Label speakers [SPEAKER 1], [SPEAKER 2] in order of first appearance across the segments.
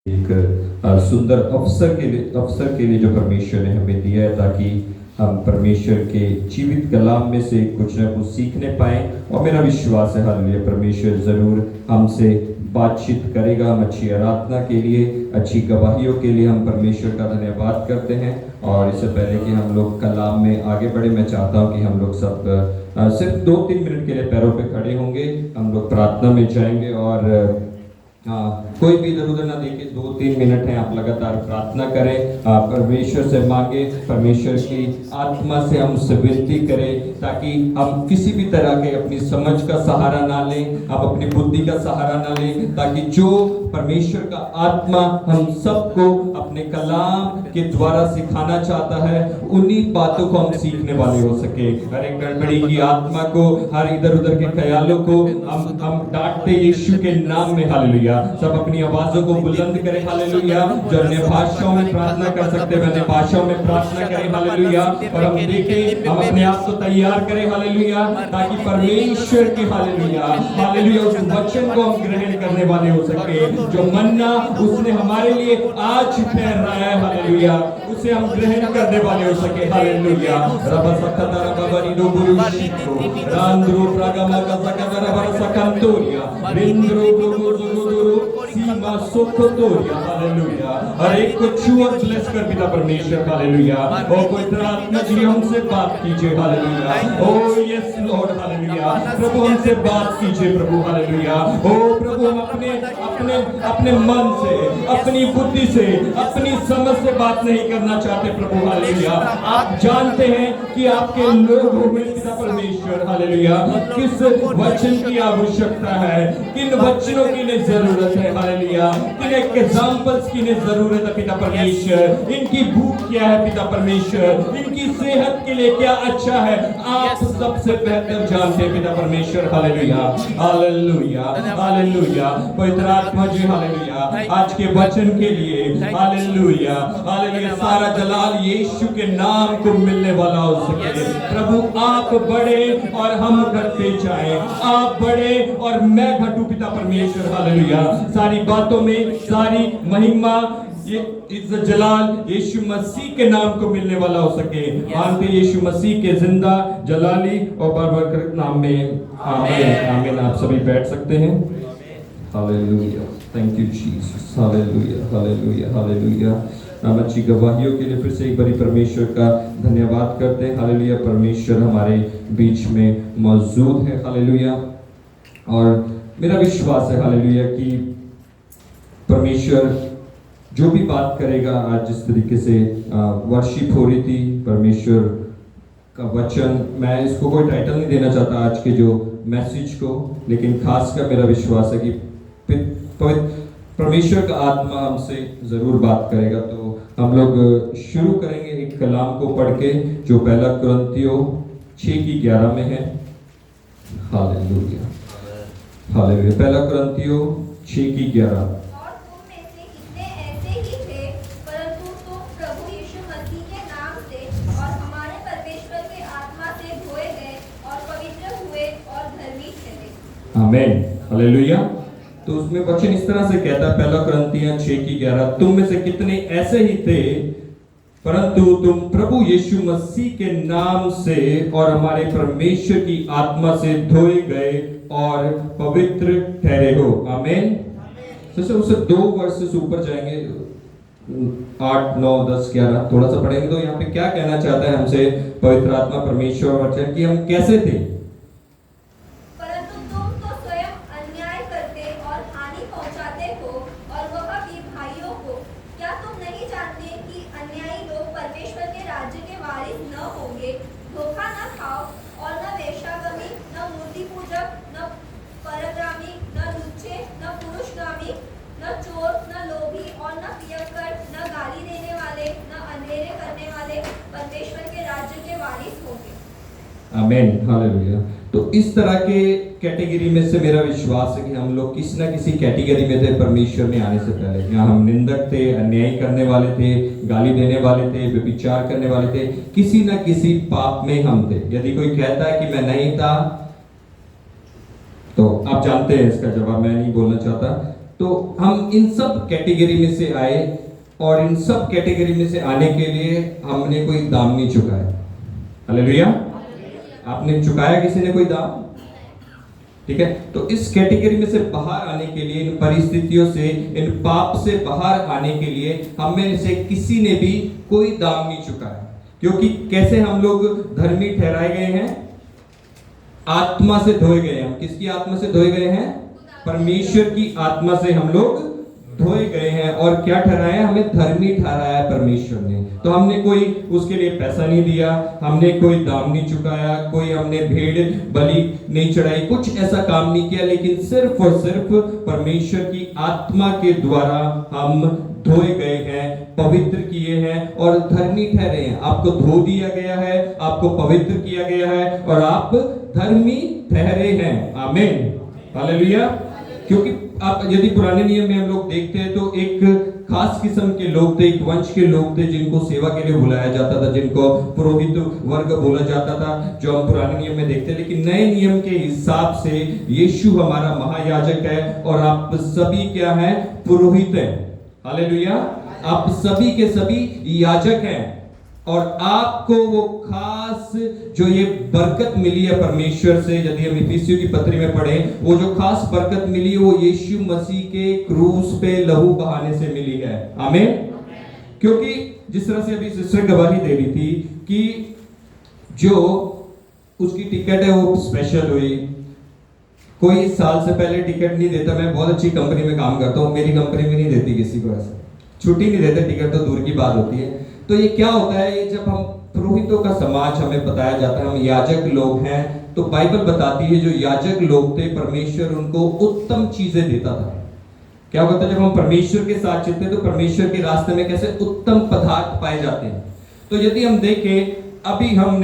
[SPEAKER 1] एक सुंदर अवसर के लिए जो परमेश्वर ने हमें दिया है, ताकि हम परमेश्वर के जीवित कलाम में से कुछ ना कुछ सीखने पाएं। और मेरा विश्वास है हालेलुया, परमेश्वर ज़रूर हमसे बातचीत करेगा। हम अच्छी आराधना के लिए, अच्छी गवाहियों के लिए हम परमेश्वर का धन्यवाद करते हैं। और इससे पहले कि हम लोग कलाम में आगे बढ़े, मैं चाहता हूं कि हम लोग सब सिर्फ 2-3 मिनट के लिए पैरों पे खड़े होंगे। हम लोग प्रार्थना में जाएंगे और कोई भी इधर उधर ना देखे, 2-3 मिनट है, आप लगातार प्रार्थना करें, परमेश्वर से मांगे, परमेश्वर की आत्मा से हम उससे विनती करें, ताकि हम किसी भी तरह के अपनी समझ का सहारा ना लें, आप अपनी बुद्धि का सहारा ना लें, ताकि जो परमेश्वर का आत्मा हम सबको अपने कलाम के द्वारा सिखाना चाहता है, उन्हीं बातों को हम सीखने वाले हो सके। हर एक गड़बड़ी की आत्मा को, हर इधर उधर के ख्यालों को हम डांटते यीशु के नाम में। हालेलुया। सब अपनी आवाजों को बुलंद करें। हालेलुया। जो अन्य भाषाओं में प्रार्थना कर सकते हैं, अन्य भाषाओं में प्रार्थना करें। हालेलुया। और हम देखें, हम अपने आप को तैयार करें। हालेलुया। ताकि परमेश्वर की हालेलुया हालेलुया उस वचन को हम ग्रहण करने वाले हो सके, जो मन्ना उसने हमारे लिए आज ठहर रहा है। हालेलुया। उसे हम ग्रहण करने वाले हो सके। हालेलुया। रब सकता रब बनिदो बुरुशिको रांद्रो प्रागमा का सकता रब सकंतोरिया रिंद्रो बुरुजुरुदुरु सीमा सोखतोरिया। हालेलुया। हर एक को छू और ब्लेस कर पिता परमेश्वर। हालेलुया। ओ पवित्र आत्मा जी हमसे बात कीजिए। Hallelujah. Oh yes Lord. Hallelujah. प्रभु हमसे बात कीजिए प्रभु। हालेलुया। ओ प्रभु हम अपने अपने अपने मन से, अपनी बुद्धि से, अपनी समझ से बात नहीं करना चाहते प्रभु। हालेलुया। आप जानते हैं कि आपके लोगों में पिता परमेश्वर हालेलुया किस वचन की आवश्यकता है, किन वचनों की ने जरूरत है। हालेलुया। किन एग्जाम्पल्स की ने जरूरत है पिता परमेश्वर। इनकी भूख क्या है पिता परमेश्वर, इनकी सेहत के लिए क्या अच्छा है, आप सबसे बेहतर जानते हैं पिता परमेश्वर। हालेलुया। हालेलुया। हालेलुया। पवित्र आत्मा जी हालेलुया आज के वचन के लिए हालेलुया हालेलुया सारा जलाल यीशु के नाम को मिलने वाला हो सके। प्रभु आप बढ़े और हम घटते जाएं, आप बढ़े और मैं घटूं पिता परमेश्वर। हालेलुया। सारी बातों में सारी महिमा ये इज्जत जलाल यीशु मसीह के नाम को मिलने वाला हो सके। मानते यीशु मसीह के जिंदा जलाली और बारबार नाम में आमीन। आमीन। आप सभी बैठ सकते हैं। Hallelujah. Thank you Jesus. Hallelujah. Hallelujah. Hallelujah. हम अच्छी गवाहियों के लिए फिर से एक बारी परमेश्वर का धन्यवाद करते हैं। हालेलुया। परमेश्वर हमारे बीच में मौजूद है। हालेलुया। और मेरा विश्वास है हालेलुया कि परमेश्वर जो भी बात करेगा, आज जिस तरीके से वर्शिप हो रही थी, परमेश्वर का वचन, मैं इसको कोई टाइटल नहीं देना चाहता आज के जो मैसेज को, लेकिन खास कर मेरा विश्वास है कि परमेश्वर का आत्मा हमसे जरूर बात करेगा। तो हम लोग शुरू करेंगे एक कलाम को पढ़ के, जो पहला कुरिन्थियों 6:11 में है। हालेलुया। हालेलुया। पहला कुरिन्थियों 6:11। आमीन। हालेलुया। तो उसमें वचन इस तरह से कहता है, पहला कुरिन्थियों 6:11, तुम में से कितने ऐसे ही थे, परंतु तुम प्रभु यीशु मसीह के नाम से और हमारे परमेश्वर की आत्मा से धोए गए और पवित्र ठहरे हो। आमीन। तो उससे 2 वर्सेस ऊपर जाएंगे, 8, 9, 10, 11 थोड़ा सा पढ़ेंगे। तो यहाँ पे क्या कहना चाहता है हमसे पवित्र आत्मा परमेश्वर वचन, कि हम कैसे थे। आमीन। हालेलुया। तो इस तरह के कैटेगरी में से मेरा विश्वास है कि हम लोग किसी ना किसी कैटेगरी में थे परमेश्वर में आने से पहले। यहाँ हम निंदक थे, अन्याय करने वाले थे, गाली देने वाले थे, व्यभिचार करने वाले थे, किसी ना किसी पाप में हम थे। यदि कोई कहता है कि मैं नहीं था, तो आप जानते हैं इसका जवाब, मैं नहीं बोलना चाहता। तो हम इन सब कैटेगरी में से आए, और इन सब कैटेगरी में से आने के लिए हमने कोई दाम नहीं चुकाया। हालेलुया। आपने चुकाया किसी ने कोई दाम? ठीक है। तो इस कैटेगरी में से बाहर आने के लिए, इन परिस्थितियों से, इन पाप से बाहर आने के लिए हम में से किसी ने भी कोई दाम नहीं चुकाया। क्योंकि कैसे हम लोग धर्मी ठहराए गए हैं? आत्मा से धोए गए हैं। हम किसकी आत्मा से धोए गए हैं? परमेश्वर की आत्मा से हम लोग धोए गए हैं। और क्या ठहराया? हमें धर्मी ठहराया परमेश्वर ने। तो हमने कोई उसके लिए पैसा नहीं दिया, हमने कोई दाम नहीं चुकाया, कोई हमने भेड़ बलि नहीं चढ़ाई, कुछ ऐसा काम नहीं किया, लेकिन सिर्फ और सिर्फ परमेश्वर की आत्मा के द्वारा हम धोए गए हैं, पवित्र किए हैं और धर्मी ठहरे हैं। आपको धो दिया गया है, आपको पवित्र किया गया है और आप धर्मी ठहरे हैं। आमीन, हालेलुया। क्योंकि आप यदि पुराने नियम में हम लोग देखते हैं तो एक खास किस्म के लोग थे, एक वंश के लोग थे जिनको सेवा के लिए बुलाया जाता था, जिनको पुरोहित वर्ग बोला जाता था, जो हम पुराने नियम में देखते हैं। लेकिन नए नियम के हिसाब से यीशु हमारा महायाजक है और आप सभी क्या है? पुरोहित है। हालेलुया। आप सभी के सभी याजक हैं और आपको वो खास जो ये बरकत मिली है परमेश्वर से, यदि हम इफिसियों की पत्री में पढ़ें, वो जो खास बरकत मिली है वो यीशु मसीह के क्रूस पे लहू बहाने से मिली है। आमीन। क्योंकि जिस तरह से अभी सिस्टर गवाही दे रही थी कि जो उसकी टिकट है वो स्पेशल हुई। कोई साल से पहले टिकट नहीं देता। मैं बहुत अच्छी कंपनी में काम करता हूँ, मेरी कंपनी में नहीं देती किसी को ऐसा, छुट्टी नहीं देते, टिकट तो दूर की बात होती है। तो ये क्या होता है? ये जब हम पुरोहितों का समाज हमें बताया जाता है, हम याजक लोग हैं, तो बाइबल बताती है जो याजक लोग थे परमेश्वर उनको उत्तम चीजें देता था। क्या होता है? जब हम परमेश्वर के साथ चलते तो परमेश्वर के रास्ते में कैसे उत्तम पदार्थ पाए जाते हैं। तो यदि हम देखें, अभी हम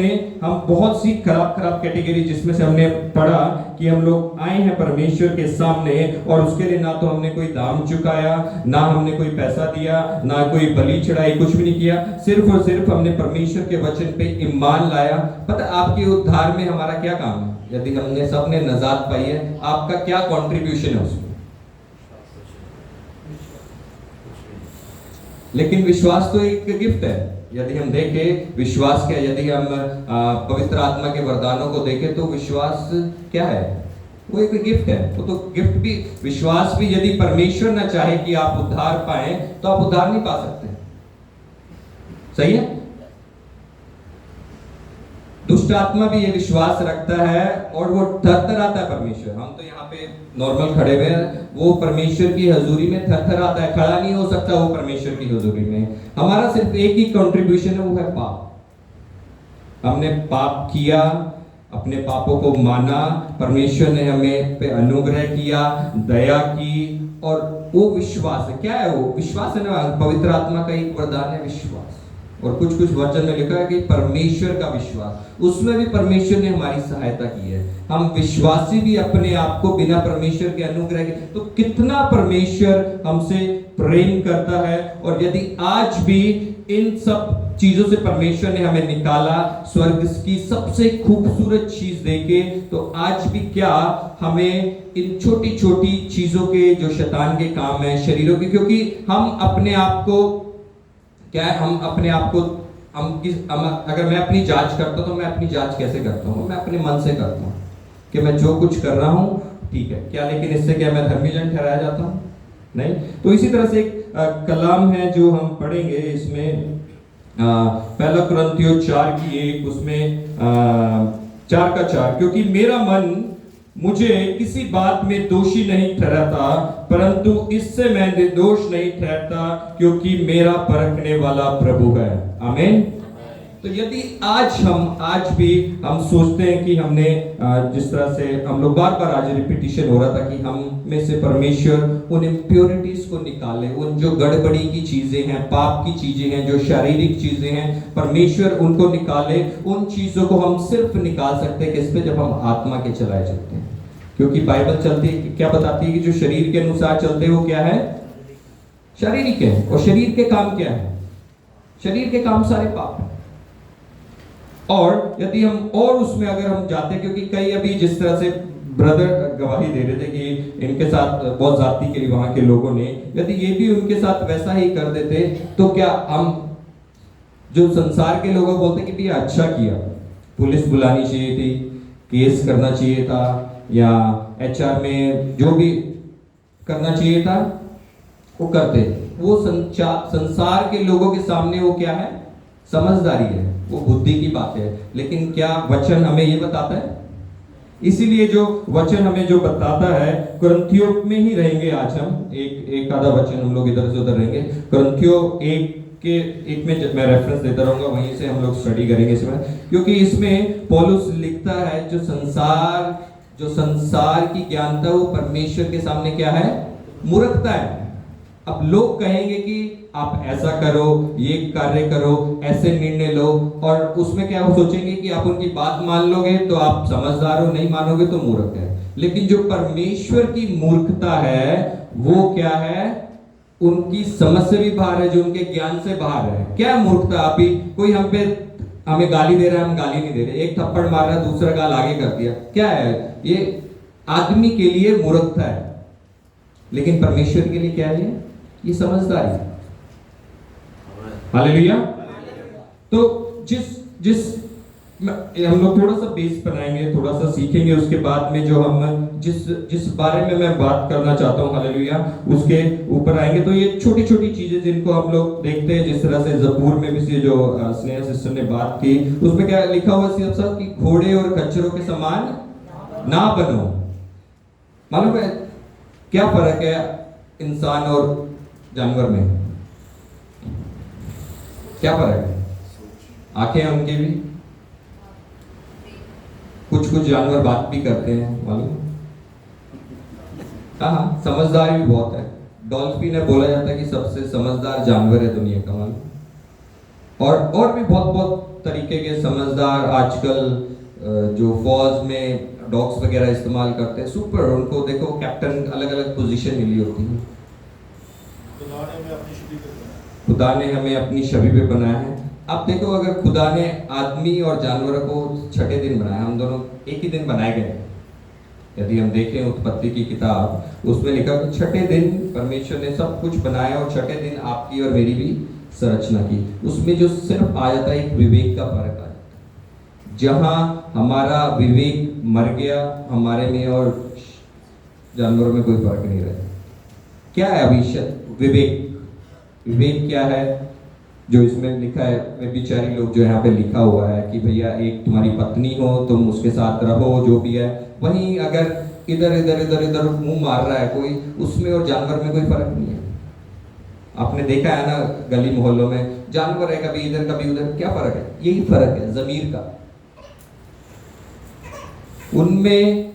[SPEAKER 1] बहुत सी खराब कैटेगरी जिसमें से हमने पढ़ा कि हम लोग आए हैं परमेश्वर के सामने और उसके लिए ना तो हमने कोई दाम चुकाया, ना हमने कोई पैसा दिया, ना कोई बलि चढ़ाई, कुछ भी नहीं किया। सिर्फ और सिर्फ हमने परमेश्वर के वचन पे ईमान लाया। पता आपके उद्धार में हमारा क्या काम है? यदि हमने सबने नजात पाई है, आपका क्या कंट्रीब्यूशन है उसमें? लेकिन विश्वास तो एक गिफ्ट है। यदि हम देखें विश्वास क्या, यदि हम पवित्र आत्मा के वरदानों को देखें तो विश्वास क्या है? वो एक गिफ्ट है। वो तो गिफ्ट भी, विश्वास भी, यदि परमेश्वर ना चाहे कि आप उद्धार पाएं तो आप उद्धार नहीं पा सकते। सही है? दुष्ट आत्मा भी ये विश्वास रखता है और वो थरथराता है परमेश्वर। हम तो यहाँ पे नॉर्मल खड़े हुए हैं, वो परमेश्वर की हजूरी में थरथराता है, खड़ा नहीं हो सकता वो परमेश्वर की हजूरी में। हमारा सिर्फ एक ही कंट्रीब्यूशन है, वो है पाप। हमने पाप किया, अपने पापों को माना, परमेश्वर ने हमें पे अनुग्रह किया, दया की, और वो विश्वास है। क्या है वो? विश्वास है ना। पवित्र आत्मा का एक वरदान है विश्वास। और कुछ वचन में लिखा है कि परमेश्वर का विश्वास, उसमें भी परमेश्वर ने हमारी सहायता की है। हम विश्वासी भी अपने आप को बिना परमेश्वर के अनुग्रह के, तो कितना परमेश्वर हमसे प्रेम करता है। और यदि आज भी इन सब चीजों से परमेश्वर ने हमें निकाला, स्वर्ग की सबसे खूबसूरत चीज देके, तो आज भी क्या हमें इन छोटी छोटी चीजों के जो शैतान के काम है, शरीरों के, क्योंकि हम अपने आप को क्या है, हम अपने आप को अगर मैं अपनी जांच करता हूं तो मैं अपनी जांच कैसे करता हूं? मैं अपने मन से करता हूं कि मैं जो कुछ कर रहा हूं ठीक है क्या, लेकिन इससे क्या मैं धर्मी जन ठहराया जाता हूं? नहीं। तो इसी तरह से एक कलाम है जो हम पढ़ेंगे इसमें, पहला कुरिन्थियों 4:1, उसमें 4:4, क्योंकि मेरा मन मुझे किसी बात में दोषी नहीं ठहराता, परंतु इससे मैं निर्दोष नहीं ठहरता, क्योंकि मेरा परखने वाला प्रभु है। आमीन। तो यदि आज भी हम सोचते हैं कि हमने जिस तरह से हम लोग बार बार आज रिपीटिशन हो रहा था कि हम में से परमेश्वर उन इम्प्योरिटीज को निकाले, उन जो गड़बड़ी की चीजें हैं, पाप की चीजें हैं, जो शारीरिक चीजें हैं, परमेश्वर उनको निकाले। उन चीजों को हम सिर्फ निकाल सकते हैं किस पे? जब हम आत्मा के चलाए चलते हैं। क्योंकि बाइबल चलती है, क्या बताती है कि जो शरीर के अनुसार चलते हैं वो क्या है? शारीरिक है। और शरीर के काम क्या है? शरीर के काम सारे पाप है। और यदि हम और उसमें अगर हम जाते हैं, क्योंकि कई अभी जिस तरह से ब्रदर गवाही दे रहे थे कि इनके साथ बहुत जाति के वहां के लोगों ने, यदि ये भी उनके साथ वैसा ही कर देते तो क्या हम जो संसार के लोग बोलते कि भैया अच्छा किया, पुलिस बुलानी चाहिए थी, केस करना चाहिए था, या एचआर में जो भी करना चाहिए था वो करते। वो संसार के लोगों के सामने वो क्या है, समझदारी है, वो बुद्धि की बात है। लेकिन क्या वचन हमें ये बताता है? इसीलिए जो वचन हमें जो बताता है, कुरिन्थियों में ही रहेंगे आज हम, एक आधा वचन हम लोग इधर से उधर रहेंगे। कुरिन्थियों एक में मैं रेफरेंस देता रहूंगा, वहीं से हम लोग स्टडी करेंगे इसमें, क्योंकि इसमें पौलुस लिखता है जो संसार की ज्ञानता वो परमेश्वर के सामने क्या है, मूर्खता है। अब लोग कहेंगे कि आप ऐसा करो, ये कार्य करो, ऐसे निर्णय लो, और उसमें क्या वो सोचेंगे कि आप उनकी बात मान लोगे तो आप समझदार हो, नहीं मानोगे तो मूर्ख है। लेकिन जो परमेश्वर की मूर्खता है वो क्या है, उनकी समझ से भी बाहर है, जो उनके ज्ञान से बाहर है। क्या मूर्खता? अभी कोई हमें गाली दे रहा है, हम गाली नहीं दे रहे, एक थप्पड़ मार रहा है, दूसरा गाल आगे कर दिया, क्या है ये? आदमी के लिए मूर्खता है, लेकिन परमेश्वर के लिए क्या है? ये समझदारी। हालेलुया। तो जिस हम लोग थोड़ा सा बेस बनाएंगे, थोड़ा सा सीखेंगे, उसके बाद में जो हम जिस बारे में मैं बात करना चाहता हूँ, हालेलुया, उसके ऊपर आएंगे। तो ये छोटी छोटी चीजें जिनको हम लोग देखते हैं, जिस तरह से जबूर में भी से जो स्नेहा सिस्टर ने बात की, उसमें क्या लिखा हुआ सब कि घोड़े और खच्चरों के समान ना बनो। मालूम है क्या फर्क है इंसान और जानवर में? क्या फर्क है? आंखें हैं उनकी भी, कुछ जानवर बात भी करते हैं, मालूम? हाँ, समझदार भी बहुत है। डॉल्फिन है, बोला जाता है कि सबसे समझदार जानवर है दुनिया का, मालूम? और भी बहुत तरीके के समझदार आजकल जो फौज में डॉग्स वगैरह इस्तेमाल करते हैं, सुपर। उनको देखो कैप्टन, अलग अलग पोजीशन मिली होती है। खुदा ने हमें अपनी छवि पे बनाया है। अब देखो, अगर खुदा ने आदमी और जानवरों को छठे दिन बनाया, हम दोनों एक ही दिन बनाए गए। यदि हम देखें उत्पत्ति की किताब, उसमें लिखा कि छठे दिन परमेश्वर ने सब कुछ बनाया और छठे दिन आपकी और मेरी भी संरचना की। उसमें जो सिर्फ आ जाता है एक विवेक का फर्क आ जाता है। जहां हमारा विवेक मर गया, हमारे में और जानवरों में कोई फर्क नहीं रहता। क्या है अभी विवेक क्या है? जो इसमें लिखा है, बेचारी लोग जो यहाँ पे लिखा हुआ है कि भैया एक तुम्हारी पत्नी हो, तुम उसके साथ रहो, जो भी है। वहीं अगर इधर मुंह मार रहा है कोई, उसमें और जानवर में कोई फर्क नहीं है। आपने देखा है ना, गली मोहल्लों में जानवर है, कभी इधर कभी उधर, क्या फर्क है? यही फर्क है जमीर का उनमें।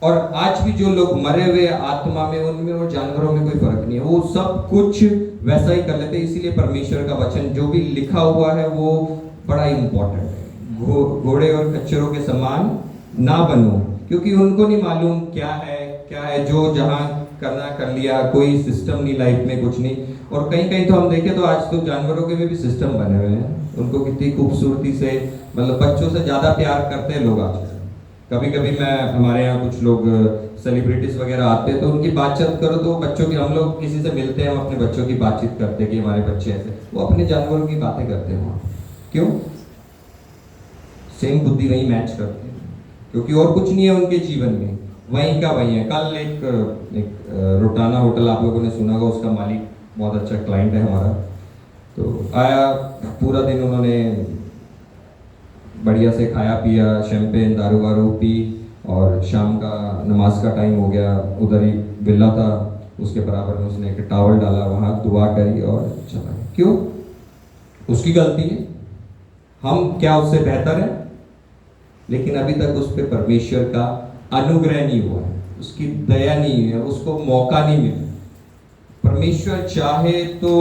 [SPEAKER 1] और आज भी जो लोग मरे हुए आत्मा में, उनमें और जानवरों में कोई फर्क नहीं है। वो सब कुछ वैसा ही कर लेते हैं। इसीलिए परमेश्वर का वचन जो भी लिखा हुआ है वो बड़ा इंपॉर्टेंट है। घोड़े और खच्चरों के समान ना बनो, क्योंकि उनको नहीं मालूम क्या है जो जहां करना कर लिया, कोई सिस्टम नहीं लाइफ में, कुछ नहीं। और कहीं तो हम देखें तो आज तो जानवरों के भी सिस्टम बने हुए हैं। उनको कितनी खूबसूरती से, मतलब बच्चों से ज्यादा प्यार करते हैं लोग आज। कभी मैं, हमारे यहाँ कुछ लोग सेलिब्रिटीज वगैरह आते हैं, तो उनकी बातचीत करो तो बच्चों की, हम लोग किसी से मिलते हैं, हम अपने बच्चों की बातचीत करते हैं कि हमारे बच्चे ऐसे, वो अपने जानवरों की बातें करते हैं वहाँ। क्यों? सेम बुद्धि वही मैच करते हैं, क्योंकि और कुछ नहीं है उनके जीवन में, वहीं का वही है। कल एक रोटाना होटल आप लोगों ने सुना होगा, उसका मालिक बहुत अच्छा क्लाइंट है हमारा। तो आया, पूरा दिन उन्होंने बढ़िया से खाया पिया, शैंपेन दारू वारू पी, और शाम का नमाज का टाइम हो गया, उधर ही विला था, उसके बराबर में उसने एक टावल डाला, वहाँ दुआ करी और चला गया। क्यों? उसकी गलती है, हम क्या उससे बेहतर है? लेकिन अभी तक उस पर परमेश्वर का अनुग्रह नहीं हुआ है, उसकी दया नहीं है, उसको मौका नहीं मिला। परमेश्वर चाहे तो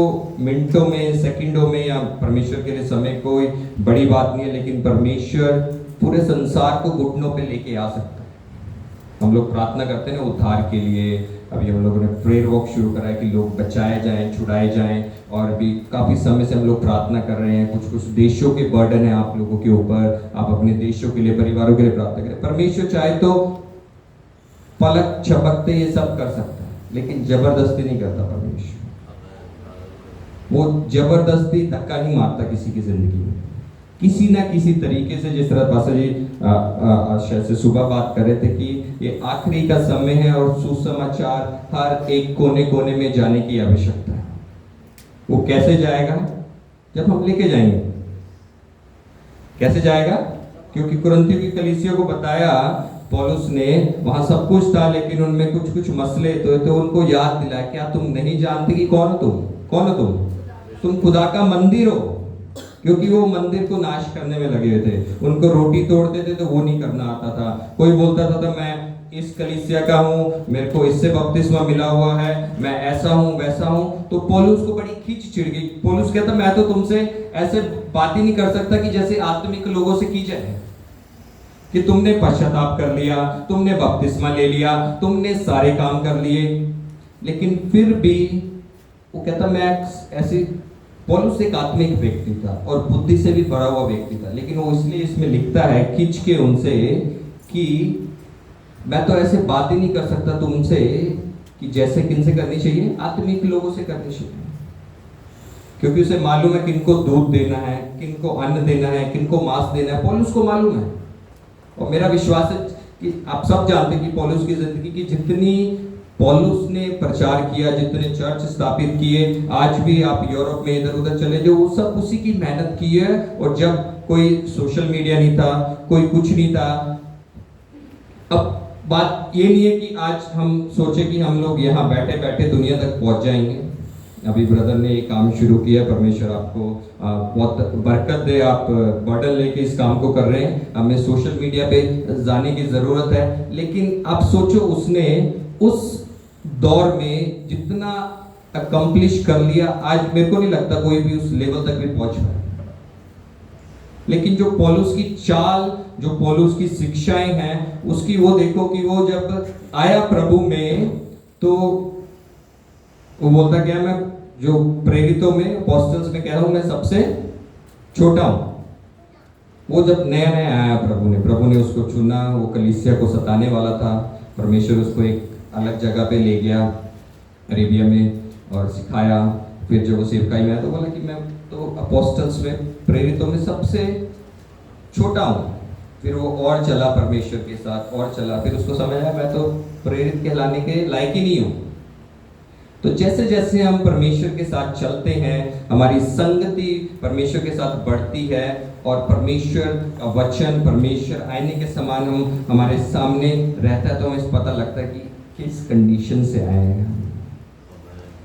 [SPEAKER 1] मिनटों में, सेकंडों में, या परमेश्वर के लिए समय कोई बड़ी बात नहीं है, लेकिन परमेश्वर पूरे संसार को घुटनों पे लेके आ सकता है। हम लोग प्रार्थना करते हैं ना उद्धार के लिए। अभी हम लोगों ने प्रेयर वॉक शुरू करा है कि लोग बचाए जाएं, छुड़ाए जाएं, और भी काफ़ी समय से हम लोग प्रार्थना कर रहे हैं। कुछ देशों के बर्डन है आप लोगों के ऊपर, आप अपने देशों के लिए, परिवारों के लिए प्रार्थना करें। परमेश्वर चाहे तो पलक झपकते ये सब कर सकता है, लेकिन जबरदस्ती नहीं करता परमेश्वर। वो जबरदस्ती धक्का नहीं मारता किसी की जिंदगी में, किसी ना किसी तरीके से। जिस तरह पासा जी शायद से सुबह बात कर रहे थे कि ये आखिरी का समय है और सुसमाचार हर एक कोने कोने में जाने की आवश्यकता है। वो कैसे जाएगा? जब हम लेके जाएंगे। कैसे जाएगा? क्योंकि कुरिन्थियों की कलीसिया को बताया पौलुस ने, वहां सब कुछ था लेकिन उनमें कुछ कुछ मसले तो उनको याद दिलाया, क्या तुम नहीं जानते कि कौन हो तुम? तुम खुदा का मंदिर हो। क्योंकि वो मंदिर को नाश करने में लगे हुए थे। उनको रोटी तोड़ते थे तो वो नहीं करना आता था। कोई बोलता था तो मैं इस कलीसिया का हूँ, मेरे को इससे बपतिस्मा मिला हुआ है, मैं ऐसा हूँ वैसा हूँ। तो पौलुस को बड़ी खींच चिढ़ गई। पौलुस कहता मैं तो तुमसे ऐसे बात ही नहीं कर सकता कि जैसे आत्मिक लोगों से की जाए, कि तुमने पश्चाताप कर लिया, तुमने बपतिस्मा ले लिया, तुमने सारे काम कर लिए, लेकिन फिर भी वो कहता मैं ऐसे। पौलुस एक आत्मिक व्यक्ति था और बुद्धि से भी भरा हुआ व्यक्ति था, लेकिन वो इसलिए इसमें लिखता है खींच के उनसे कि मैं तो ऐसे बात ही नहीं कर सकता तुमसे कि जैसे किनसे करनी चाहिए, आत्मिक लोगों से करनी चाहिए। क्योंकि उसे मालूम है किनको दूध देना है, किनको अन्न देना है, किनको मांस देना है, पौलुस को मालूम है। और मेरा विश्वास है कि आप सब जानते हैं कि पौलुस की जिंदगी की जितनी पौलुस ने प्रचार किया, जितने चर्च स्थापित किए, आज भी आप यूरोप में इधर उधर चले जाओ, वो सब उसी की मेहनत की है। और जब कोई सोशल मीडिया नहीं था, कोई कुछ नहीं था। अब बात ये नहीं है कि आज हम सोचे कि हम लोग यहाँ बैठे बैठे दुनिया तक पहुंच जाएंगे। अभी ब्रदर ने ये काम शुरू किया, परमेश्वर आपको बहुत बरकत दे, आप बर्डन लेके इस काम को कर रहे हैं। हमें सोशल मीडिया पे जाने की जरूरत है, लेकिन आप सोचो उसने उस दौर में जितना अकम्प्लिश कर लिया, आज मेरे को नहीं लगता कोई भी उस लेवल तक भी पहुंच पाए। लेकिन जो पौलुस की चाल, जो पौलुस की शिक्षाएं हैं, उसकी वो देखो कि वो जब आया प्रभु में तो वो बोलता क्या, मैं जो प्रेरितों में अपोस्टल्स में कह रहा हूं मैं सबसे छोटा हूं। वो जब नया नया आया प्रभु ने उसको चुना, वो कलीसिया को सताने वाला था। परमेश्वर उसको एक अलग जगह पे ले गया अरेबिया में और सिखाया। फिर जब वो सेवकाई में आया तो बोला कि मैं तो अपोस्टल्स में, प्रेरितों में सबसे छोटा हूँ। फिर वो और चला परमेश्वर के साथ और चला, फिर उसको समझ आया मैं तो प्रेरित कहलाने के लायक ही नहीं हूँ। तो जैसे जैसे हम परमेश्वर के साथ चलते हैं, हमारी संगति परमेश्वर के साथ बढ़ती है और परमेश्वर का वचन, परमेश्वर आईने के समान हम हमारे सामने रहता है, तो हमें पता लगता है कि किस कंडीशन से आए हैं।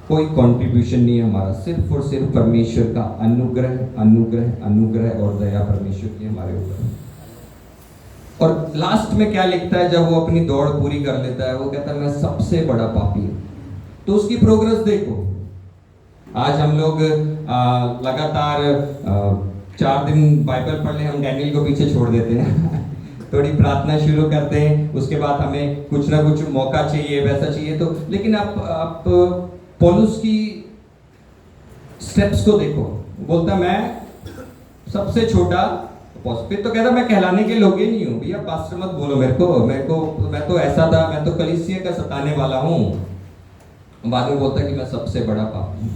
[SPEAKER 1] कोई कंट्रीब्यूशन नहीं है हमारा, सिर्फ और सिर्फ परमेश्वर का अनुग्रह अनुग्रह अनुग्रह और दया परमेश्वर की हमारे ऊपर। और लास्ट में क्या लिखता है जब वो अपनी दौड़ पूरी कर लेता है? वो कहता है मैं सबसे बड़ा पापी हूँ। तो उसकी प्रोग्रेस देखो। आज हम लोग लगातार 4 दिन बाइबल पढ़ ले, हम डैनियल को पीछे छोड़ देते हैं थोड़ी प्रार्थना शुरू करते हैं, उसके बाद हमें कुछ ना कुछ मौका चाहिए, वैसा चाहिए। तो लेकिन आप पौलुस की स्टेप्स को देखो। बोलता मैं सबसे छोटा, फिर तो कहता मैं कहलाने के लोग ही नहीं हूँ। भैया पास्टर मत बोलो मेरे को मैं तो ऐसा था, मैं तो कलीसिया का सताने वाला हूँ। बाद में बोलता कि मैं सबसे बड़ा पापी हूँ।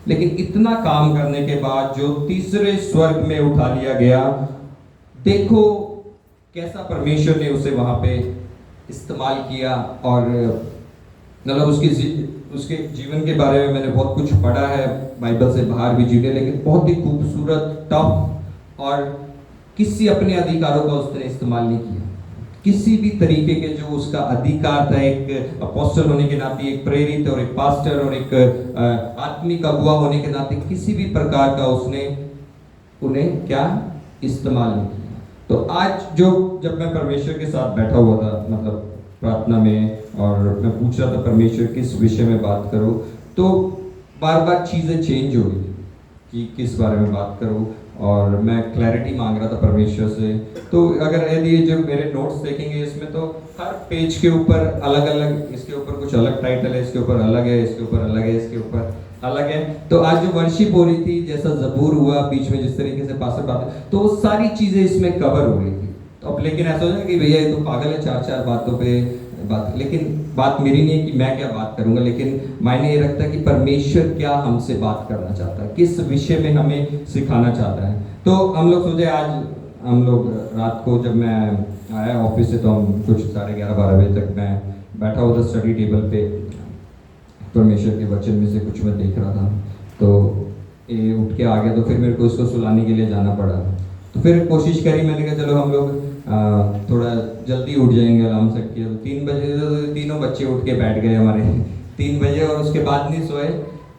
[SPEAKER 1] लेकिन इतना काम करने के बाद जो तीसरे स्वर्ग में उठा लिया गया, देखो कैसा परमेश्वर ने उसे वहां पे इस्तेमाल किया। और मतलब उसके जीवन के बारे में मैंने बहुत कुछ पढ़ा है, बाइबल से बाहर भी जीने, लेकिन बहुत ही खूबसूरत, टफ, और किसी अपने अधिकारों का उसने इस्तेमाल नहीं किया। किसी भी तरीके के जो उसका अधिकार था, एक अपोस्टल होने के नाते, एक प्रेरित और एक पास्टर और एक आत्मिक अगुवा होने के नाते, किसी भी प्रकार का उसने उन्हें क्या इस्तेमाल नहीं किया। तो आज जब मैं परमेश्वर के साथ बैठा हुआ था, मतलब प्रार्थना में, और मैं पूछ रहा था परमेश्वर किस विषय में बात करूं, तो बार बार चीज़ें चेंज हो रही थी कि किस बारे में बात करूं, और मैं क्लैरिटी मांग रहा था परमेश्वर से। तो अगर यदि जो मेरे नोट्स देखेंगे, इसमें तो हर पेज के ऊपर अलग अलग, इसके ऊपर कुछ अलग टाइटल है, इसके ऊपर अलग है, इसके ऊपर अलग है, इसके ऊपर अलग है। तो आज जो वर्शिप हो रही थी, जैसा जबूर हुआ बीच में, जिस तरीके से पास्टर बात, तो वो सारी चीज़ें इसमें कवर हो रही थी। तो अब लेकिन ऐसा हो जाए कि भैया ये तो पागल है, 4 बातों पे बात, लेकिन बात मेरी नहीं है कि मैं क्या बात करूंगा, लेकिन मायने ये रखता है कि परमेश्वर क्या हमसे बात करना चाहता है, किस विषय में हमें सिखाना चाहता है। तो हम लोग सोचे आज हम लोग रात को जब मैं आया ऑफिस से तो हम कुछ 11:30-12 बजे तक मैं बैठा हुआ था स्टडी टेबल पे, परमेश्वर के वचन में से कुछ मैं देख रहा था, तो ये उठ के आ गया, तो फिर मेरे को उसको सुलाने के लिए जाना पड़ा। तो फिर कोशिश करी, मैंने कहा चलो हम लोग थोड़ा जल्दी उठ जाएंगे अलार्म सेट किया, तो 3 बजे तो तीनों बच्चे उठ के बैठ गए हमारे 3 बजे, और उसके बाद नहीं सोए।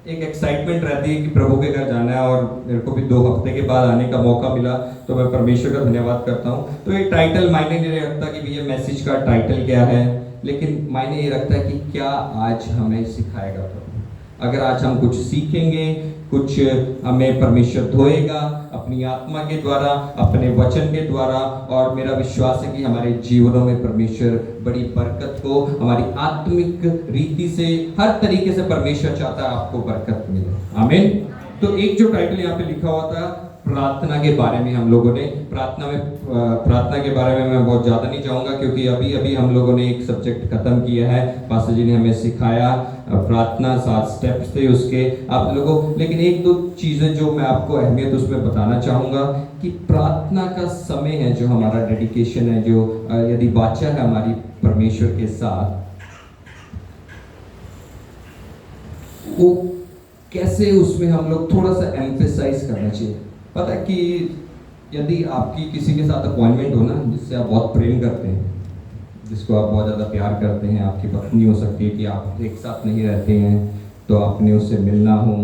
[SPEAKER 1] एक एक्साइटमेंट रहती है कि प्रभु के घर जाना है, और मेरे को भी 2 हफ्ते के बाद आने का मौका मिला, तो मैं परमेश्वर का धन्यवाद करता हूँ। तो ये टाइटल मायने नहीं रखता कि भैया मैसेज का टाइटल क्या है, लेकिन मायने ये रखता है कि क्या आज हमें सिखाएगा प्रभु। अगर आज हम कुछ सीखेंगे, कुछ हमें परमेश्वर धोएगा अपनी आत्मा के द्वारा, अपने वचन के द्वारा, और मेरा विश्वास है कि हमारे जीवनों में परमेश्वर बड़ी बरकत को, हमारी आत्मिक रीति से, हर तरीके से परमेश्वर चाहता है आपको बरकत मिले। आमीन। तो एक जो टाइटल यहाँ पे लिखा हुआ था प्रार्थना के बारे में, हम लोगों ने प्रार्थना के बारे में मैं बहुत ज़्यादा नहीं चाहूँगा, क्योंकि अभी अभी हम लोगों ने एक सब्जेक्ट खत्म किया है, पास्टर जी ने हमें सिखाया प्रार्थना, 7 स्टेप्स थे उसके आप लोगों। लेकिन 1-2 चीज़ें जो मैं आपको अहमियत उसमें बताना चाहूँगा कि प्रार्थना का समय है, जो हमारा डेडिकेशन है, जो यदि वाचा है हमारी परमेश्वर के साथ, वो कैसे उसमें हम लोग थोड़ा सा एम्फेसाइज करना चाहिए। पता है कि यदि आपकी किसी के साथ अपॉइंटमेंट हो ना, जिससे आप बहुत प्रेम करते हैं, जिसको आप बहुत ज़्यादा प्यार करते हैं, आपकी पत्नी हो सकती है कि आप एक साथ नहीं रहते हैं तो आपने उससे मिलना हो,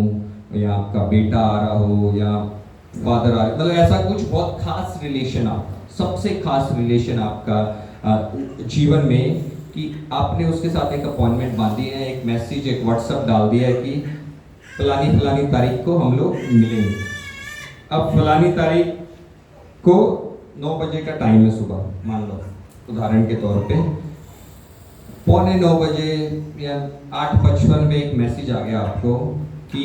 [SPEAKER 1] या आपका बेटा आ रहा हो, या फादर आ रहा, मतलब ऐसा कुछ बहुत खास रिलेशन, आप सबसे खास रिलेशन आपका जीवन में, कि आपने उसके साथ एक अपॉइंटमेंट बांधी है, एक मैसेज, एक व्हाट्सएप डाल दिया है कि फलानी तारीख को हम लोग मिलेंगे। अब फलानी तारीख को 9 बजे का टाइम है सुबह, मान लो उदाहरण के तौर पे, 8:45 बजे या 8:55 में एक मैसेज आ गया आपको कि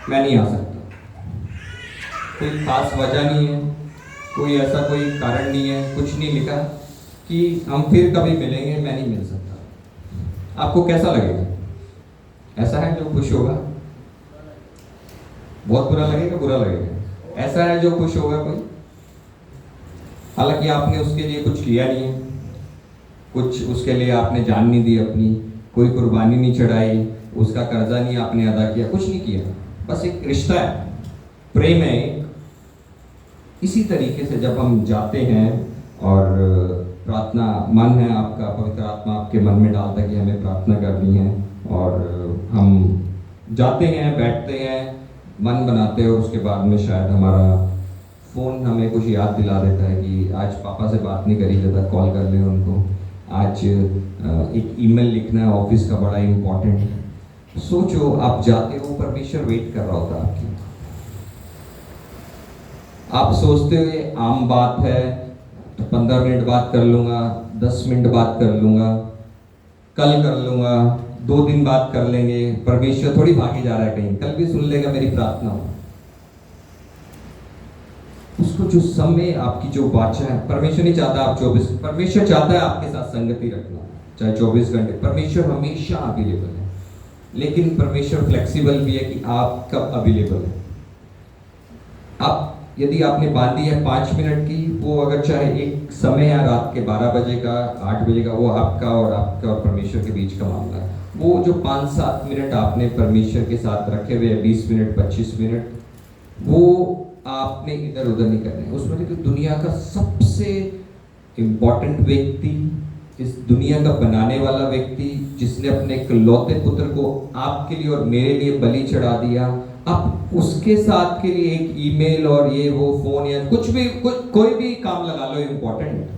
[SPEAKER 1] मैं नहीं आ सकता। कोई खास वजह नहीं है, कोई ऐसा कोई कारण नहीं है, कुछ नहीं लिखा कि हम फिर कभी मिलेंगे, मैं नहीं मिल सकता। आपको कैसा लगेगा? ऐसा है जो खुश होगा? बहुत बुरा लगेगा, बुरा लगेगा। ऐसा है जो खुश होगा कोई? हालांकि आपने उसके लिए कुछ किया नहीं है, कुछ उसके लिए आपने जान नहीं दी अपनी, कोई कुर्बानी नहीं चढ़ाई, उसका कर्जा नहीं आपने अदा किया, कुछ नहीं किया, बस एक रिश्ता है, प्रेम है। इसी तरीके से जब हम जाते हैं और प्रार्थना, मन है आपका, पवित्र आत्मा आपके मन में डालता है कि हमें प्रार्थना करनी है, और हम जाते हैं, बैठते हैं, मन बनाते हैं, और उसके बाद में शायद हमारा फ़ोन हमें कुछ याद दिला देता है कि आज पापा से बात नहीं करी, जब तक कॉल कर लें उनको, आज एक ईमेल लिखना है ऑफिस का, बड़ा इम्पोर्टेंट है। सोचो आप जाते हो, परमेश्वर वेट कर रहा होता है आपकी। आप सोचते हो ये आम बात है, तो 15 मिनट बात कर लूँगा, 10 मिनट बात कर लूँगा, कल कर लूँगा, 2 दिन बात कर लेंगे। परमेश्वर थोड़ी भागे जा रहा है कहीं, कल भी सुन लेगा मेरी प्रार्थना। उसको जो समय, आपकी जो वाचा है, परमेश्वर नहीं चाहता आप 24, परमेश्वर चाहता है आपके साथ संगति रखना, चाहे 24 घंटे। परमेश्वर हमेशा अवेलेबल है, लेकिन परमेश्वर फ्लेक्सिबल भी है कि आप कब अवेलेबल है। आप यदि आपने बांधी है 5 मिनट की, वो अगर चाहे एक समय है रात के 12 बजे का, 8 बजे का, वो आपका और परमेश्वर के बीच का मामला है। वो जो 5-7 मिनट आपने परमेश्वर के साथ रखे हुए, 20 मिनट, 25 मिनट, वो आपने इधर उधर नहीं करने। उसमें देखिए, दुनिया का सबसे इम्पोर्टेंट व्यक्ति, इस दुनिया का बनाने वाला व्यक्ति, जिसने अपने इकलौते पुत्र को आपके लिए और मेरे लिए बलि चढ़ा दिया, आप उसके साथ के लिए एक ईमेल और ये वो फोन या कुछ भी, कोई भी काम लगा लो इम्पोर्टेंट,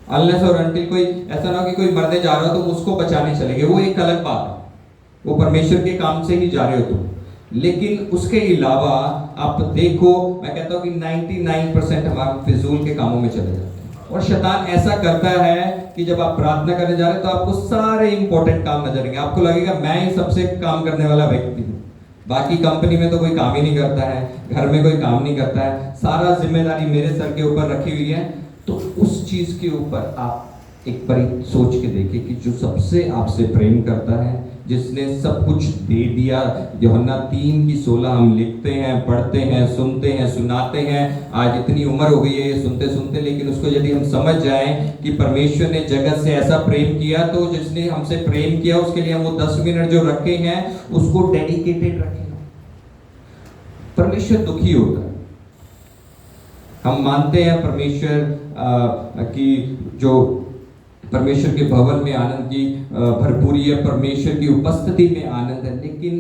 [SPEAKER 1] अनलेस और अनटिल कोई ऐसा ना हो कि कोई मरने जा रहा हो तो उसको बचाने चले गए, वो एक अलग बात है, वो परमेश्वर के काम से ही जा रहे हो तुम। लेकिन उसके अलावा आप देखो, मैं कहता हूँ कि 99% हम फिजूल के कामों में चले जाते हैं। और शैतान ऐसा करता है कि जब आप प्रार्थना करने जा रहे हैं तो आपको सारे इंपॉर्टेंट काम नजर आएंगे, आपको लगेगा मैं ही सबसे काम करने वाला व्यक्ति हूँ, बाकी कंपनी में तो कोई काम ही नहीं करता है, घर में कोई काम नहीं करता है, सारा जिम्मेदारी मेरे सर के ऊपर रखी हुई है। तो उस चीज के ऊपर आप एक बार सोच के देखिए कि जो सबसे आपसे प्रेम करता है, जिसने सब कुछ दे दिया। यूहन्ना 3:16 हम लिखते हैं, पढ़ते हैं, सुनते हैं, सुनाते हैं। आज इतनी उम्र हो गई है ये सुनते सुनते, लेकिन उसको यदि हम समझ जाएं कि परमेश्वर ने जगत से ऐसा प्रेम किया, तो जिसने हमसे प्रेम किया उसके लिए हम वो 10 मिनट जो रखे हैं उसको डेडिकेटेड रखें। परमेश्वर दुखी होता है। हम मानते हैं परमेश्वर की जो परमेश्वर के भवन में आनंद की भरपूरी है, परमेश्वर की उपस्थिति में आनंद है, लेकिन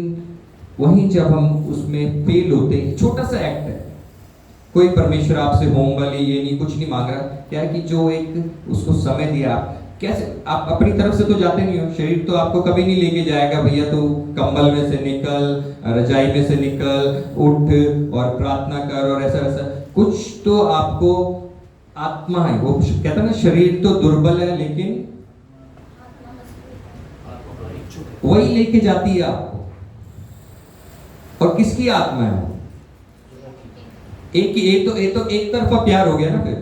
[SPEAKER 1] वहीं जब हम उसमें फेल होते हैं, छोटा सा एक्ट है, कोई परमेश्वर आपसे होम वाली ये नहीं कुछ नहीं मांग रहा, क्या है कि जो एक उसको समय दिया, कैसे आप अपनी तरफ से तो जाते नहीं हो, शरीर तो आपको कभी नहीं लेके जाएगा भैया तो कंबल में से निकल, रजाई में से निकल, उठ और प्रार्थना कर और ऐसा वैसा, कुछ तो आपको आत्मा है, वो कहता है ना शरीर तो दुर्बल है लेकिन वही लेके जाती है आपको। और किसकी आत्मा है? एक तो एक तरफा प्यार हो गया ना। फिर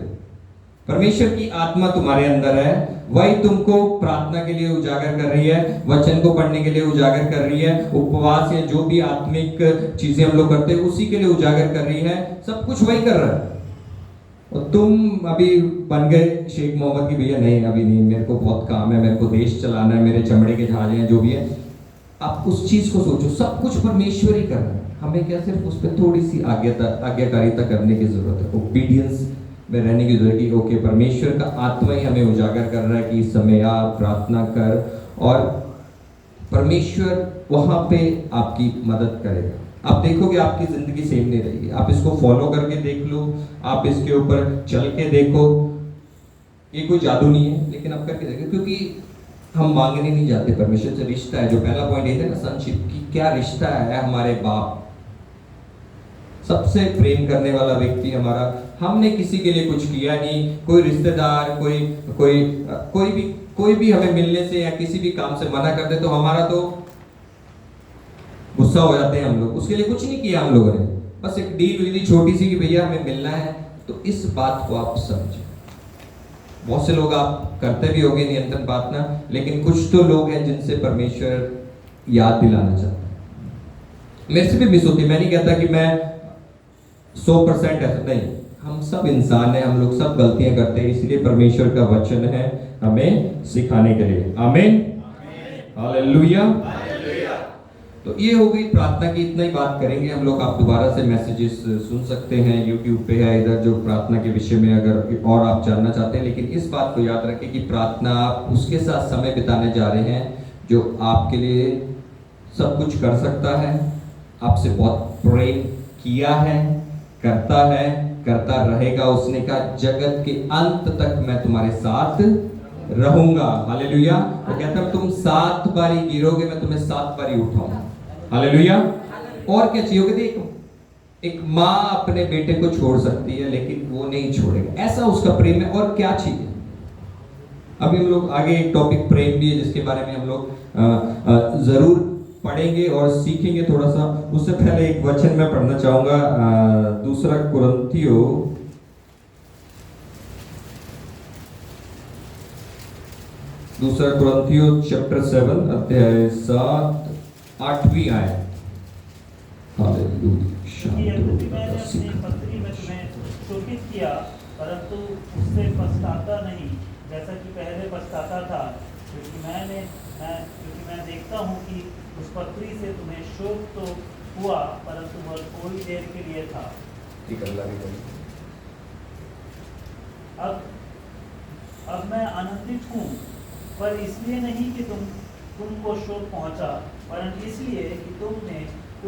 [SPEAKER 1] परमेश्वर की आत्मा तुम्हारे अंदर है, वही तुमको प्रार्थना के लिए उजागर कर रही है, वचन को पढ़ने के लिए उजागर कर रही है, उपवास या जो भी आत्मिक चीजें हम लोग करते हैं उसी के लिए उजागर कर रही है, सब कुछ वही कर रहा है। और तुम अभी बन गए शेख मोहम्मद की भैया नहीं अभी नहीं, मेरे को बहुत काम है, मेरे को देश चलाना है, मेरे चमड़े के जहाज हैं जो भी है। आप उस चीज को सोचो, सब कुछ परमेश्वर ही कर रहा है, हमें क्या सिर्फ उस पर थोड़ी सी आज्ञाकारिता करने की जरूरत है, ओबीडियंस में रहने की जरूरत है। ओके, परमेश्वर का आत्मा ही हमें उजागर कर रहा है कि इस समय आप प्रार्थना कर, और परमेश्वर वहां पे आपकी मदद करेगा। आप देखोगे आपकी जिंदगी सेम नहीं रहेगी। आप इसको फॉलो करके देख लो, आप इसके ऊपर चल के देखो, ये कोई जादू नहीं है, लेकिन आप करके देखो, क्योंकि हम मांगने नहीं जाते परमेश्वर से, रिश्ता है। जो पहला पॉइंट ये था ना सनशिप की, क्या रिश्ता है हमारे बाप, सबसे प्रेम करने वाला व्यक्ति हमारा, हमने किसी के लिए कुछ किया नहीं, कोई रिश्तेदार कोई भी हमें मिलने से या किसी भी काम से मना कर दे तो हमारा तो गुस्सा हो जाते हैं हम लोग, उसके लिए कुछ नहीं किया हम लोगों ने, बस एक डील हुई थी छोटी सी कि भैया हमें मिलना है। तो इस बात को आप समझें। बहुत से लोग आप करते भी होंगे नियंत्रण प्रार्थना, लेकिन कुछ तो लोग हैं जिनसे परमेश्वर याद दिलाना चाहता है। मेरे से भी मिस होती है, मैं नहीं कहता कि मैं 100% ऐसा नहीं, हम सब इंसान हैं, हम लोग सब गलतियां करते हैं, इसलिए परमेश्वर का वचन है हमें सिखाने के लिए। आमीन, हालेलुया। तो ये हो गई प्रार्थना की, इतना ही बात करेंगे हम लोग। आप दोबारा से मैसेजेस सुन सकते हैं, यूट्यूब पे है इधर, जो प्रार्थना के विषय में अगर और आप जानना चाहते हैं। लेकिन इस बात को याद रखें कि प्रार्थना आप उसके साथ समय बिताने जा रहे हैं जो आपके लिए सब कुछ कर सकता है, आपसे बहुत प्रेम किया है, करता है, करता रहेगा। उसने कहा जगत के अंत तक मैं तुम्हारे साथ रहूंगा। हालेलुया। वो कहता है तुम 7 बारी गिरोगे, मैं तुम्हें 7 बारी उठाऊंगा। हालेलुया। और क्या चाहिए? कहते एक माँ अपने बेटे को छोड़ सकती है लेकिन वो नहीं छोड़ेगा, ऐसा उसका प्रेम है। और क्या चाहिए? अभी हम लोग आगे एक टॉपिक प्रेम भी है जिसके बारे में हम लोग जरूर पढ़ेंगे और सीखेंगे थोड़ा सा। उससे पहले एक वचन मैं पढ़ना चाहूंगा, 2 कुरिन्थियों चैप्टर 7 अध्याय 7 8वीं आयत।
[SPEAKER 2] शोकित किया परंतु उससे पछताता नहीं, जैसा कि पहले पछताता था, क्योंकि मैं देखता हूँ कि उस पत्री से तुम्हें शोक तो हुआ परंतु वह थोड़ी देर के लिए था। अब मैं आनंदित हूँ, पर इसलिए नहीं कि तुमको शोक पहुंचा, परंतु इसलिए कि तुमने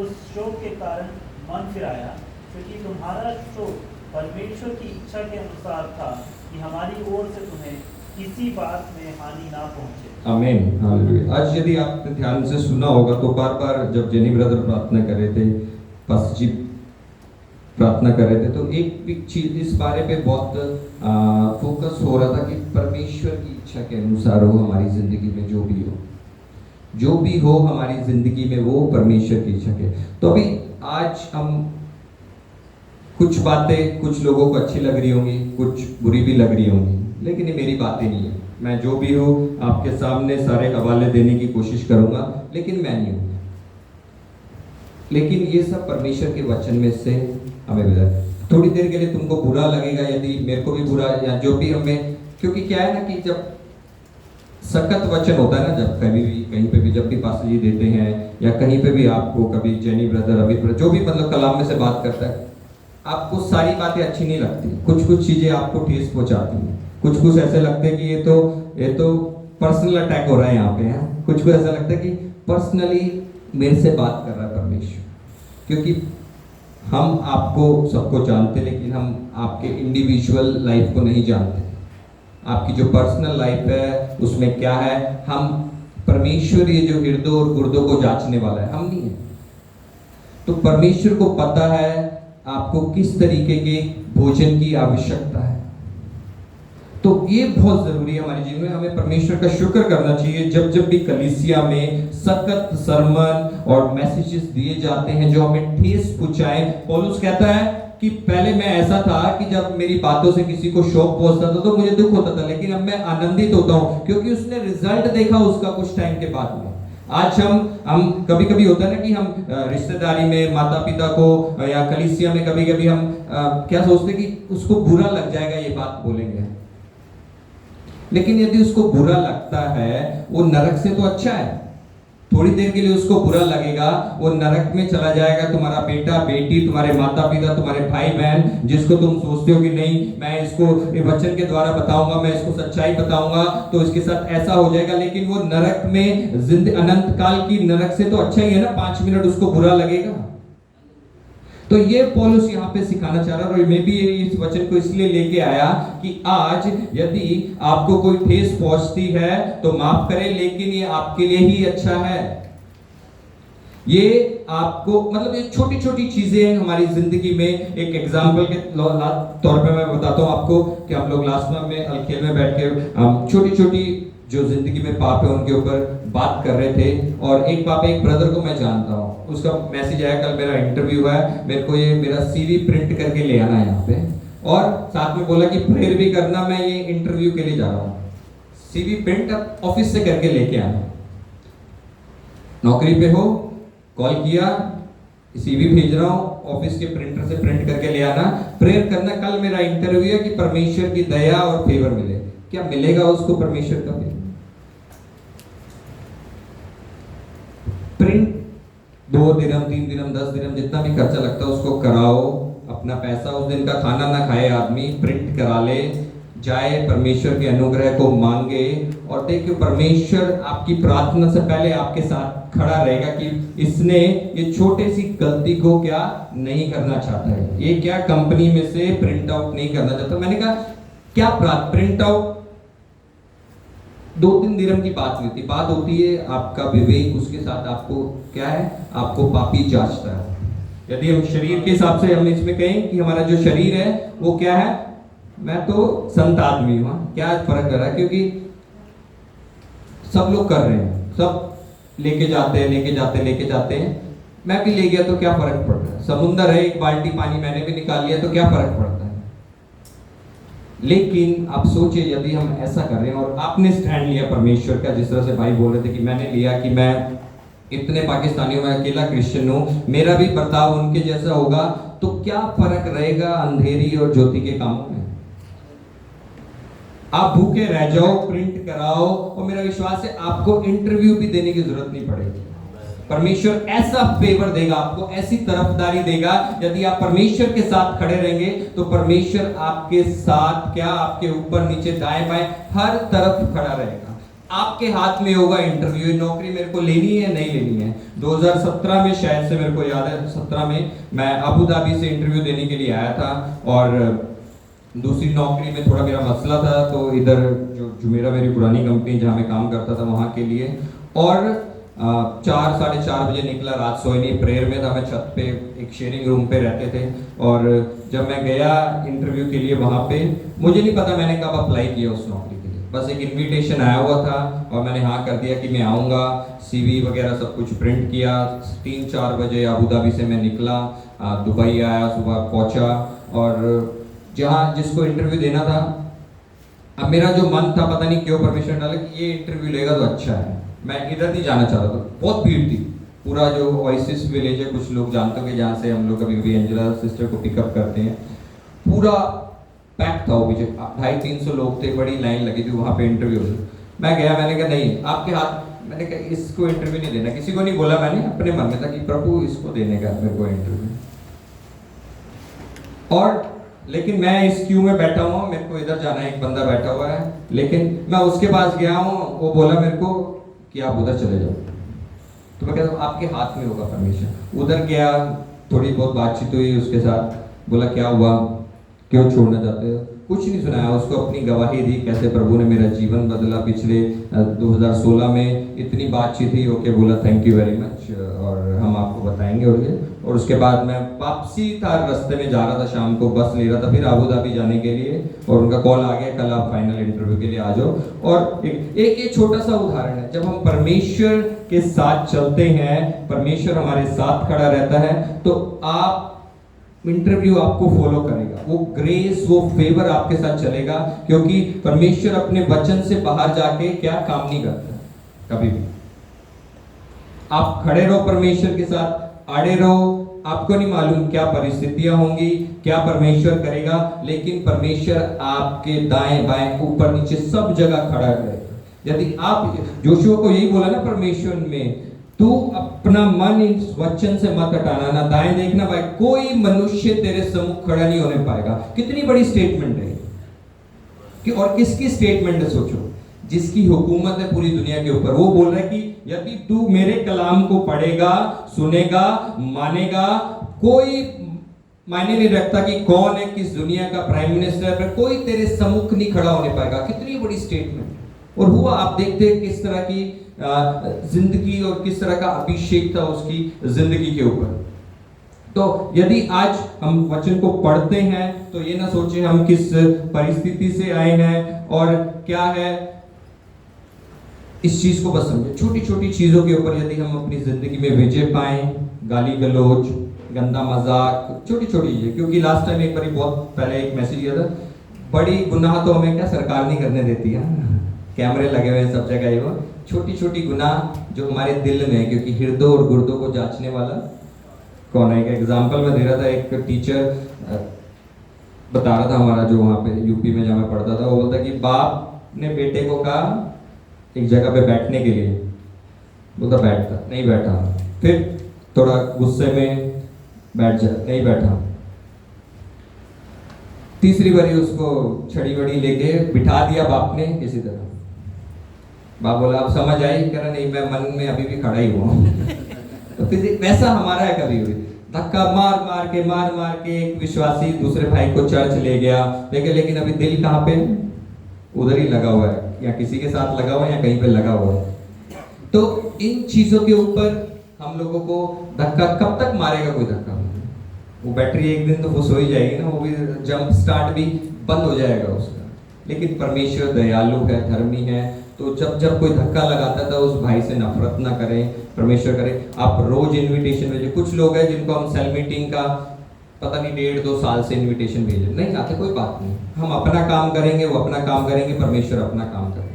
[SPEAKER 2] उस शोक के कारण मन फिराया, क्योंकि तुम्हारा शोक परमेश्वर की इच्छा के अनुसार था कि हमारी ओर से तुम्हें किसी बात में हानि ना पहुंचे। आमीन, हालेलुया।
[SPEAKER 1] आज यदि आपने ध्यान से सुना होगा तो बार बार जब जेनी ब्रदर प्रार्थना कर रहे थे, पास्टर जी प्रार्थना कर रहे थे, तो एक चीज इस बारे पे बहुत फोकस हो रहा था कि परमेश्वर की इच्छा के अनुसार हो हमारी जिंदगी में, जो भी हो हमारी जिंदगी में वो परमेश्वर की इच्छा के। तो अभी आज हम कुछ बातें कुछ लोगों को अच्छी लग रही होंगी, कुछ बुरी भी लग रही होंगी, लेकिन ये मेरी बातें नहीं है। मैं जो भी हूँ आपके सामने सारे हवाले देने की कोशिश करूँगा, लेकिन मैं नहीं हूँ। लेकिन ये सब परमेश्वर के वचन में से हमें मिला। थोड़ी देर के लिए तुमको बुरा लगेगा, यदि मेरे को भी बुरा, या जो भी हमें, क्योंकि क्या है ना कि जब सख्त वचन होता है ना, जब कभी भी कहीं पे भी जब भी पास्टर जी देते हैं या कहीं पे भी आपको कभी जेनी ब्रदर, अमित ब्रदर, जो भी मतलब कलाम में से बात करता है, आपको सारी बातें अच्छी नहीं लगती। कुछ कुछ चीजें आपको ठेस पहुंचाती हैं, कुछ कुछ ऐसे लगते हैं कि ये तो पर्सनल अटैक हो रहा है यहाँ पे है। कुछ कुछ ऐसा लगता है कि पर्सनली मेरे से बात कर रहा है परमेश्वर, क्योंकि हम आपको सबको जानते, लेकिन हम आपके इंडिविजुअल लाइफ को नहीं जानते। आपकी जो पर्सनल लाइफ है उसमें क्या है, हम परमेश्वर ये जो हृदय और गुर्दों को जांचने वाला है, हम नहीं है। तो परमेश्वर को पता है आपको किस तरीके के भोजन की आवश्यकता है। तो ये बहुत जरूरी है हमारे जीवन में। हमें परमेश्वर का शुक्र करना चाहिए जब जब भी कलीसिया में सख्त सरमन और मैसेजेस दिए जाते हैं जो हमें ठेस पहुंचाए। पौलुस कहता है कि पहले मैं ऐसा था कि जब मेरी बातों से किसी को शौक पहुंचता था तो मुझे दुख होता था, लेकिन अब मैं आनंदित होता हूं क्योंकि उसने रिजल्ट देखा उसका कुछ टाइम के बाद में। आज हम कभी कभी होता है ना कि हम रिश्तेदारी में माता पिता को या कलीसिया में कभी कभी हम क्या सोचते कि उसको बुरा लग जाएगा ये बात बोलेंगे, लेकिन यदि उसको बुरा लगता है वो नरक से तो अच्छा है। थोड़ी देर के लिए उसको बुरा लगेगा, वो नरक में चला जाएगा। तुम्हारा बेटा बेटी, तुम्हारे माता पिता, तुम्हारे भाई बहन, जिसको तुम सोचते हो कि नहीं मैं इसको वचन के द्वारा बताऊंगा, मैं इसको सच्चाई बताऊंगा तो इसके साथ ऐसा हो जाएगा, लेकिन वो नरक में अनंत काल की नरक से तो अच्छा ही है ना। 5 मिनट उसको बुरा लगेगा। तो ये पौलुस यहाँ पे सिखाना चाह रहा है, और मैं भी इस वचन को इसलिए लेके आया कि आज यदि आपको कोई ठेस पहुंचती है तो माफ करें, लेकिन ये आपके लिए ही अच्छा है। ये आपको मतलब ये छोटी छोटी चीजें हैं हमारी जिंदगी में। एक एग्जाम्पल के तौर पे मैं बताता हूँ आपको कि हम लोग लास्ट में अलखेल में बैठ के छोटी छोटी जो जिंदगी में पाप है उनके ऊपर बात कर रहे थे। और एक पाप, एक ब्रदर को मैं जानता हूँ, उसका मैसेज आया कल मेरा इंटरव्यू है, मेरे को ये मेरा सीवी प्रिंट करके ले आना है यहाँ पे, और साथ में बोला कि प्रेयर भी करना, मैं ये इंटरव्यू के लिए जा रहा हूँ। सीवी प्रिंट ऑफिस से करके लेके आना। नौकरी पे हो, कॉल किया, सीवी भेज रहा हूँ, ऑफिस के प्रिंटर से प्रिंट करके ले आना, प्रेयर करना। कल मेरा इंटरव्यू है कि परमेश्वर की दया और फेवर मिले। क्या मिलेगा उसको परमेश्वर का फेवर? प्रिंट 2 दिनम 3 दिनम 10 दिनम जितना भी खर्चा लगता है उसको कराओ, अपना पैसा, उस दिन का खाना ना खाए आदमी, प्रिंट करा ले, जाए परमेश्वर के अनुग्रह को मांगे, और देखिए परमेश्वर आपकी प्रार्थना से पहले आपके साथ खड़ा रहेगा कि इसने ये छोटी सी गलती को क्या नहीं करना चाहता है, ये क्या कंपनी में से प्रिंट आउट नहीं करना चाहता। मैंने कहा क्या प्रिंट आउट 2-3 दिरहम की बात नहीं होती, बात होती है आपका विवेक, उसके साथ आपको क्या है, आपको पापी जांचता है। यदि हम शरीर के हिसाब से हम इसमें कहें कि हमारा जो शरीर है वो क्या है, मैं तो संत आदमी हूं, क्या फर्क कर रहा है, क्योंकि सब लोग कर रहे हैं, सब लेके जाते हैं, मैं भी ले गया तो क्या फर्क पड़ रहा है। समुंदर है, एक बाल्टी पानी मैंने भी निकाल लिया तो क्या फर्क पड़ता है। लेकिन आप सोचिए यदि हम ऐसा कर रहे हैं और आपने स्टैंड लिया परमेश्वर का, जिस तरह से भाई बोल रहे थे कि मैंने लिया कि मैं इतने पाकिस्तानियों में अकेला क्रिश्चियन हूं, मेरा भी बर्ताव उनके जैसा होगा, तो क्या फर्क रहेगा अंधेरी और ज्योति के कामों में। आप भूखे रह जाओ, प्रिंट कराओ, और मेरा विश्वास है आपको इंटरव्यू भी देने की जरूरत नहीं पड़ेगी। परमेश्वर ऐसा फेवर देगा आपको, ऐसी तरफदारी देगा। यदि आप परमेश्वर के साथ खड़े रहेंगे तो परमेश्वर आपके साथ क्या, आपके ऊपर नीचे दाएं बाएं हर तरफ खड़ा रहेगा। आपके हाथ में होगा इंटरव्यू, नौकरी मेरे को लेनी है नहीं लेनी है। 2017 में शायद से मेरे को याद है, 17 में मैं अबू धाबी से इंटरव्यू देने के लिए आया था, और दूसरी नौकरी में थोड़ा मेरा मसला था, तो इधर जो मेरी पुरानी कंपनी जहाँ मैं काम करता था वहाँ के लिए, और 4 साढ़े 4 बजे निकला, रात सोए नहीं, प्रेयर में था, मैं छत पे एक शेयरिंग रूम पे रहते थे। और जब मैं गया इंटरव्यू के लिए वहाँ पे, मुझे नहीं पता मैंने कब अप्लाई किया उस नौकरी के लिए, बस एक इनविटेशन आया हुआ था और मैंने हाँ कर दिया कि मैं आऊँगा। सीवी वगैरह सब कुछ प्रिंट किया, 3-4 बजे अबू धाबी से मैं निकला, दुबई आया, सुबह पहुँचा, और जहाँ जिसको इंटरव्यू देना था अब मेरा जो मन था, पता नहीं क्यों परमिशन डाला कि ये इंटरव्यू लेगा तो अच्छा है, मैं इधर नहीं जाना चाहता था, बहुत भीड़ थी। पूरा जो ओएसिस विलेज है, कुछ लोग जानते हो कि जहाँ से हम लोग कभी कभी एंजेला सिस्टर को पिकअप करते हैं, पूरा पैक था वो, पीछे 250-300 लोग थे, बड़ी लाइन लगी थी वहाँ पे इंटरव्यू। मैं गया, मैंने कहा नहीं आपके हाथ, मैंने कहा इसको इंटरव्यू नहीं देना, किसी को नहीं बोला मैंने, अपने मन में था कि प्रभु इसको देने का मेरे को इंटरव्यू। और लेकिन मैं इस क्यू में बैठा हुआ, मेरे को इधर जाना है, एक बंदा बैठा हुआ है, लेकिन मैं उसके पास गया हूँ, वो बोला मेरे को कि आप उधर चले जाओ। तो मैं कहता हूँ आपके हाथ में होगा परमिशन। उधर गया, थोड़ी बहुत बातचीत हुई उसके साथ, बोला क्या हुआ, क्यों छोड़ना चाहते हो, कुछ नहीं सुनाया उसको, अपनी गवाही दी कैसे प्रभु ने मेरा जीवन बदला। पिछले 2016 में इतनी बातचीत थी, ओके बोला थैंक यू वेरी मच और हम आपको बताएंगे। और उसके बाद मैं वापसी था, रास्ते में जा रहा था, शाम को बस ले रहा था फिर अबू धाबी जाने के लिए, और उनका कॉल आ गया कल आप फाइनल इंटरव्यू के लिए आ जाओ। और एक छोटा सा उदाहरण है, जब हम परमेश्वर के साथ चलते हैं, परमेश्वर हमारे साथ खड़ा रहता है, तो आप इंटरव्यू आपको फॉलो करेगा, वो ग्रेस, वो फेवर आपके साथ चलेगा, क्योंकि परमेश्वर अपने वचन से बाहर जाके क्या काम नहीं करता कभी भी। आप खड़े रहो परमेश्वर के साथ, अड़े रहो, आपको नहीं मालूम क्या परिस्थितियां होंगी, क्या परमेश्वर करेगा, लेकिन परमेश्वर आपके दाएं बाएं ऊपर नीचे सब जगह खड़ा रहेगा। यदि आप, जोशुआ को यही बोला ना परमेश्वर में, तू अपना मन इस वचन से मत हटाना, ना दाएं देखना भाई, कोई मनुष्य तेरे सम्मुख खड़ा नहीं होने पाएगा। कितनी बड़ी स्टेटमेंट है कि, और किसकी स्टेटमेंट है सोचो, जिसकी हुकूमत है पूरी दुनिया के ऊपर। वो बोल रहा है कि यदि तू मेरे कलाम को पढ़ेगा, सुनेगा, मानेगा, कोई मायने नहीं रखता कि कौन है, किस दुनिया का प्राइम मिनिस्टर है, कोई तेरे सम्मुख नहीं खड़ा होने पाएगा। कितनी बड़ी स्टेटमेंट। और हुआ, आप देखते हैं किस तरह की जिंदगी और किस तरह का अभिषेक था उसकी जिंदगी के ऊपर। तो यदि आज हम वचन को पढ़ते हैं तो ये ना सोचें हम किस परिस्थिति से आए हैं और क्या है, इस चीज को बस समझे। छोटी छोटी चीजों के ऊपर यदि हम अपनी जिंदगी में विजय पाएं, गाली गलौज, गंदा मजाक, छोटी छोटी चीजें, क्योंकि लास्ट टाइम एक बार बहुत पहले एक मैसेज दिया था, बड़ी गुनाह तो हमें क्या सरकार नहीं करने देती है, कैमरे लगे हुए हैं सब जगह ही। वो छोटी छोटी गुनाह जो हमारे दिल में है, क्योंकि हृदय और गुर्दों को जांचने वाला कौन है। एक एग्जांपल में दे रहा था, एक टीचर बता रहा था हमारा जो वहाँ पे यूपी में जहाँ मैं पढ़ता था, वो बोलता कि बाप ने बेटे को कहा एक जगह पे बैठने के लिए, बोलता बैठता नहीं बैठा, फिर थोड़ा गुस्से में बैठ जा, नहीं बैठा, तीसरी बारी उसको छड़ी वड़ी लेके बिठा दिया बाप ने किसी तरह। बाप बोला अब समझ आई, कह रहा नहीं मैं मन में अभी भी खड़ा ही हुआ। तो फिर वैसा हमारा है, कभी भी धक्का मार मार के एक विश्वासी दूसरे भाई को चर्च ले गया, लेकिन अभी दिल कहाँ पे, उधर ही लगा हुआ है, या किसी के साथ लगा हुआ है या कहीं पे लगा हुआ है। तो इन चीजों के ऊपर हम लोगों को धक्का कब तक मारेगा कोई धक्का, वो बैटरी एक दिन तो फुस हो ही जाएगी ना, वो भी जंप स्टार्ट भी बंद हो जाएगा उसका। लेकिन परमेश्वर दयालु है, धर्मी है, तो जब कोई धक्का लगाता था उस भाई से नफरत ना करें, परमेश्वर करे। आप रोज इनविटेशन भेजें। कुछ लोग हैं जिनको हम सेल मीटिंग का पता नहीं 1.5-2 साल से इनविटेशन भेजे, नहीं आते, कोई बात नहीं, हम अपना काम करेंगे, वो अपना काम करेंगे, परमेश्वर अपना काम करेंगे।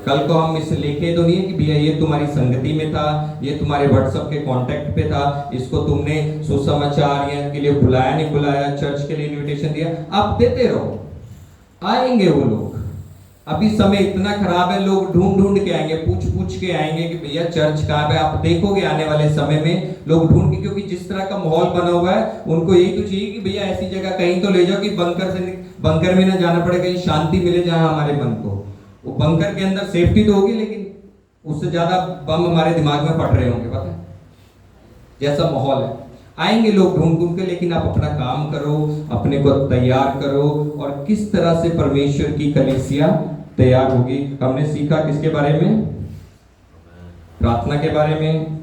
[SPEAKER 1] कल को हम इसे लेके तो नहीं है कि भैया ये तुम्हारी संगति में था, ये तुम्हारे व्हाट्सएप के कांटेक्ट पे था, इसको तुमने सुसमाचार या के लिए बुलाया नहीं बुलाया, चर्च के लिए इनविटेशन दिया, आप देते रहो, आएंगे वो लोग। अभी समय इतना खराब है, लोग ढूंढ ढूंढ के आएंगे, पूछ के आएंगे कि भैया चर्च कहाँ पे। आप देखोगे आने वाले समय में लोग ढूंढ के, क्योंकि जिस तरह का माहौल बना हुआ है, उनको यही तो चाहिए कि भैया ऐसी जगह कहीं तो ले जाओ कि बंकर में ना जाना पड़े, कहीं शांति मिले जहां हमारे मन को। वो बंकर के अंदर सेफ्टी तो होगी, लेकिन उससे ज्यादा बम हमारे दिमाग में फट रहे होंगे, पता है जैसा माहौल है। आएंगे लोग ढूंढ के, लेकिन आप अपना काम करो, अपने को तैयार करो, और किस तरह से परमेश्वर की कलीसिया तैयार होगी। हमने सीखा किसके बारे में, प्रार्थना के बारे में,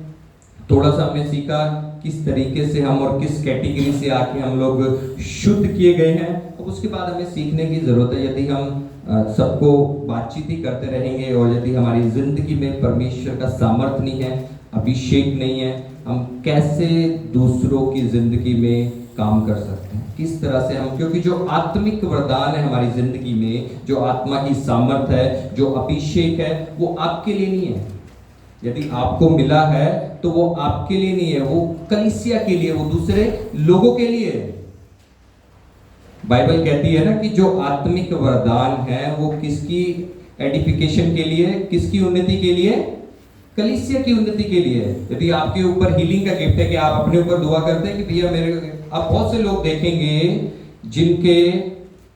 [SPEAKER 1] थोड़ा सा हमने सीखा किस तरीके से हम और किस कैटेगरी से आके हम लोग शुद्ध किए गए हैं। अब उसके बाद हमें सीखने की जरूरत है। यदि हम सबको बातचीत ही करते रहेंगे और यदि हमारी जिंदगी में परमेश्वर का सामर्थ्य नहीं है, अभिषेक नहीं है, हम कैसे दूसरों की जिंदगी में काम कर सकते हैं, किस तरह से हम, क्योंकि जो आत्मिक वरदान है हमारी जिंदगी में, जो आत्मा की सामर्थ है, जो अभिषेक है, वो आपके लिए नहीं है। यदि आपको मिला है तो वो आपके लिए नहीं है, वो कलीसिया के लिए, वो दूसरे लोगों के लिए है। बाइबल कहती है ना कि जो आत्मिक वरदान है वो किसकी एडिफिकेशन के लिए, किसकी उन्नति के लिए, कलीसिया की उन्नति के लिए। यदि आपके ऊपर हीलिंग का गिफ्ट है कि आप अपने ऊपर दुआ करते हैं कि भैया मेरे, आप बहुत से लोग देखेंगे जिनके,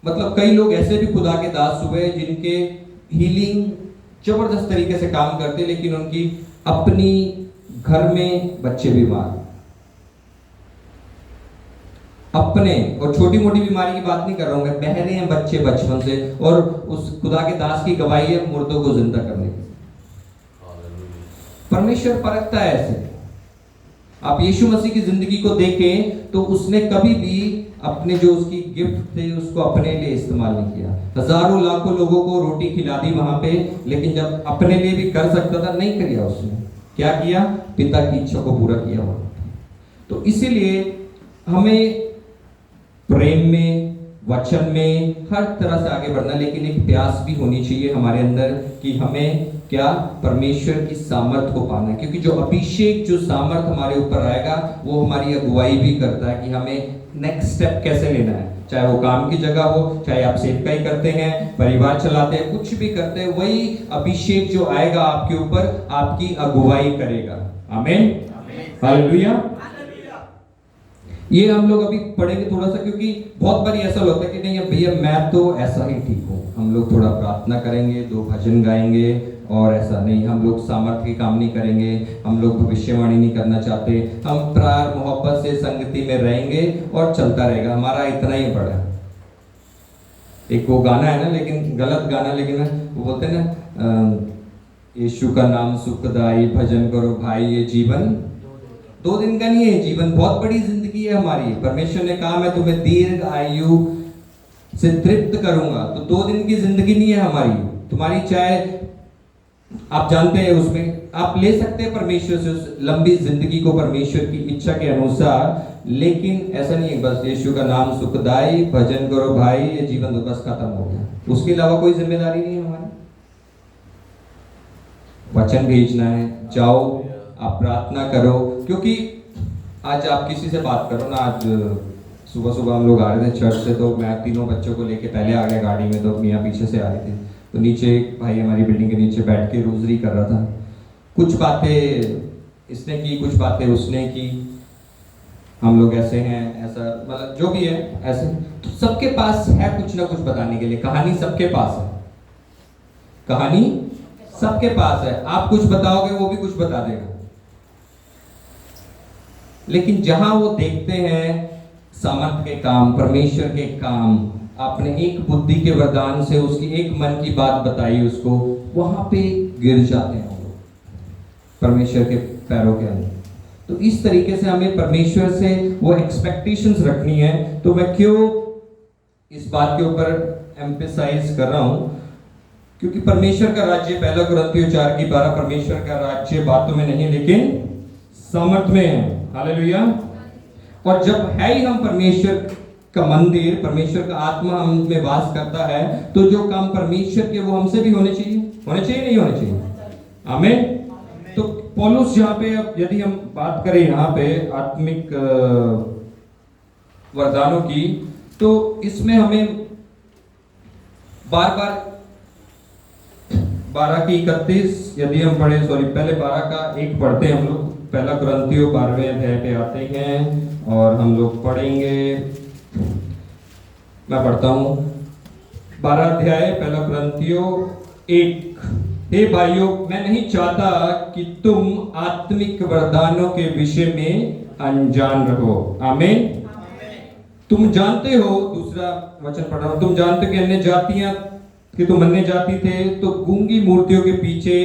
[SPEAKER 1] मतलब कई लोग ऐसे भी खुदा के दास हुए जिनके हीलिंग जबरदस्त तरीके से काम करते, लेकिन उनकी अपनी घर में बच्चे बीमार, अपने, और छोटी मोटी बीमारी की बात नहीं कर रहा हूं मैं, बहरे हैं बच्चे बचपन से, और उस खुदा के दास की गवाही है मुर्दों को जिंदा करने की। परमेश्वर परखता है ऐसे। आप यीशु मसीह की जिंदगी को देखें तो उसने कभी भी अपने जो उसकी गिफ्ट थे उसको अपने लिए इस्तेमाल नहीं किया। हजारों लाखों लोगों को रोटी खिला दी वहां पे, लेकिन जब अपने लिए भी कर सकता था नहीं किया उसने। क्या किया? पिता की इच्छा को पूरा किया वहां। तो इसीलिए हमें प्रेम में, वचन में, हर तरह से आगे बढ़ना, लेकिन एक प्यास भी होनी चाहिए हमारे अंदर कि हमें क्या, परमेश्वर की सामर्थ को पाना है। क्योंकि जो अभिषेक, जो सामर्थ हमारे ऊपर आएगा वो हमारी अगुवाई भी करता है कि हमें नेक्स्ट स्टेप कैसे लेना है। चाहे वो काम की जगह हो, चाहे आप सेवकाई करते हैं, परिवार चलाते हैं, कुछ भी करते हैं, वही अभिषेक जो आएगा आपके ऊपर आपकी अगुवाई करेगा। आमीन, हालेलुया। ये हम लोग अभी पढ़ेंगे थोड़ा सा, क्योंकि बहुत बार ऐसा होता है कि नहीं भैया मैं तो ऐसा ही ठीक हूँ, हम लोग थोड़ा प्रार्थना करेंगे, 2 भजन गाएंगे, और ऐसा नहीं, हम लोग सामर्थ्य के काम नहीं करेंगे, हम लोग भविष्यवाणी नहीं करना चाहते, हम प्यार मोहब्बत से संगति में रहेंगे और चलता रहेगा, हमारा इतना ही बड़ा। एक वो गाना है ना, लेकिन गलत गाना, लेकिन वो बोलते हैं ना, यीशु का नाम सुखदाई, भजन करो भाई, ये जीवन 2 दिन का नहीं है, जीवन बहुत बड़ी जिंदगी है हमारी। परमेश्वर ने कहा मैं तुम्हें दीर्घ आयु से तृप्त करूंगा। तो 2 दिन की जिंदगी नहीं है हमारी, तुम्हारी, चाहे आप जानते हैं उसमें आप ले सकते हैं परमेश्वर से उस लंबी जिंदगी को परमेश्वर की इच्छा के अनुसार, लेकिन ऐसा नहीं है बस यीशु का नाम सुखदाई, भजन करो भाई, ये जीवन तो बस खत्म हो गया, उसके अलावा कोई जिम्मेदारी नहीं है हमारी। वचन भेजना है, जाओ आप प्रार्थना करो, क्योंकि आज आप किसी से बात करो ना, आज सुबह सुबह हम लोग आ रहे थे चर्च से, तो मैं 3 बच्चों को लेके पहले आ गया गाड़ी में, तो मियाँ पीछे से आ रही थी, तो नीचे एक भाई हमारी बिल्डिंग के नीचे बैठ के रोजरी कर रहा था। कुछ बातें इसने की, कुछ बातें उसने की, हम लोग ऐसे हैं, ऐसा, मतलब जो भी है ऐसे, तो सबके पास है कुछ ना कुछ बताने के लिए, कहानी सबके पास है, कहानी सबके पास है, आप कुछ बताओगे वो भी कुछ बता देगा। लेकिन जहां वो देखते हैं सामर्थ के काम, परमेश्वर के काम, आपने एक बुद्धि के वरदान से उसकी एक मन की बात बताई उसको, वहां पे गिर जाते हैं वो परमेश्वर के पैरों के अंदर। तो इस तरीके से हमें परमेश्वर से वो एक्सपेक्टेशंस रखनी है। तो मैं क्यों इस बात के ऊपर एम्फेसाइज कर रहा हूं, क्योंकि परमेश्वर का राज्य, 1 कुरिन्थियों 4:12, परमेश्वर का राज्य बातों में नहीं लेकिन सामर्थ में है। हालेलुया। और जब है ही हम परमेश्वर का मंदिर, परमेश्वर का आत्मा हम में वास करता है, तो जो काम परमेश्वर के वो हमसे भी होने चाहिए, नहीं होने चाहिए। आमीन। तो पौलुस यहाँ पे, अब यदि हम बात करें यहाँ पे आत्मिक वरदानों की, तो इसमें हमें बार बार 12:31 यदि हम पढ़े, पहले 12:1 पढ़ते हैं हम लोग, 1 कुरिन्थियों 12वें अध्याय पे आते हैं और हम लोग पढ़ेंगे। मैं पढ़ता हूं 12 अध्याय 1 कुरिन्थियों 1। हे भाइयों, मैं नहीं चाहता कि तुम आत्मिक वरदानों के विषय में अनजान रहो। आमीन। तुम जानते हो, दूसरा वचन पढ़ रहा हूं, तुम जानते हो कि अन्य जातियां, कि तुम अन्य जाति थे तो गूंगी मूर्तियों के पीछे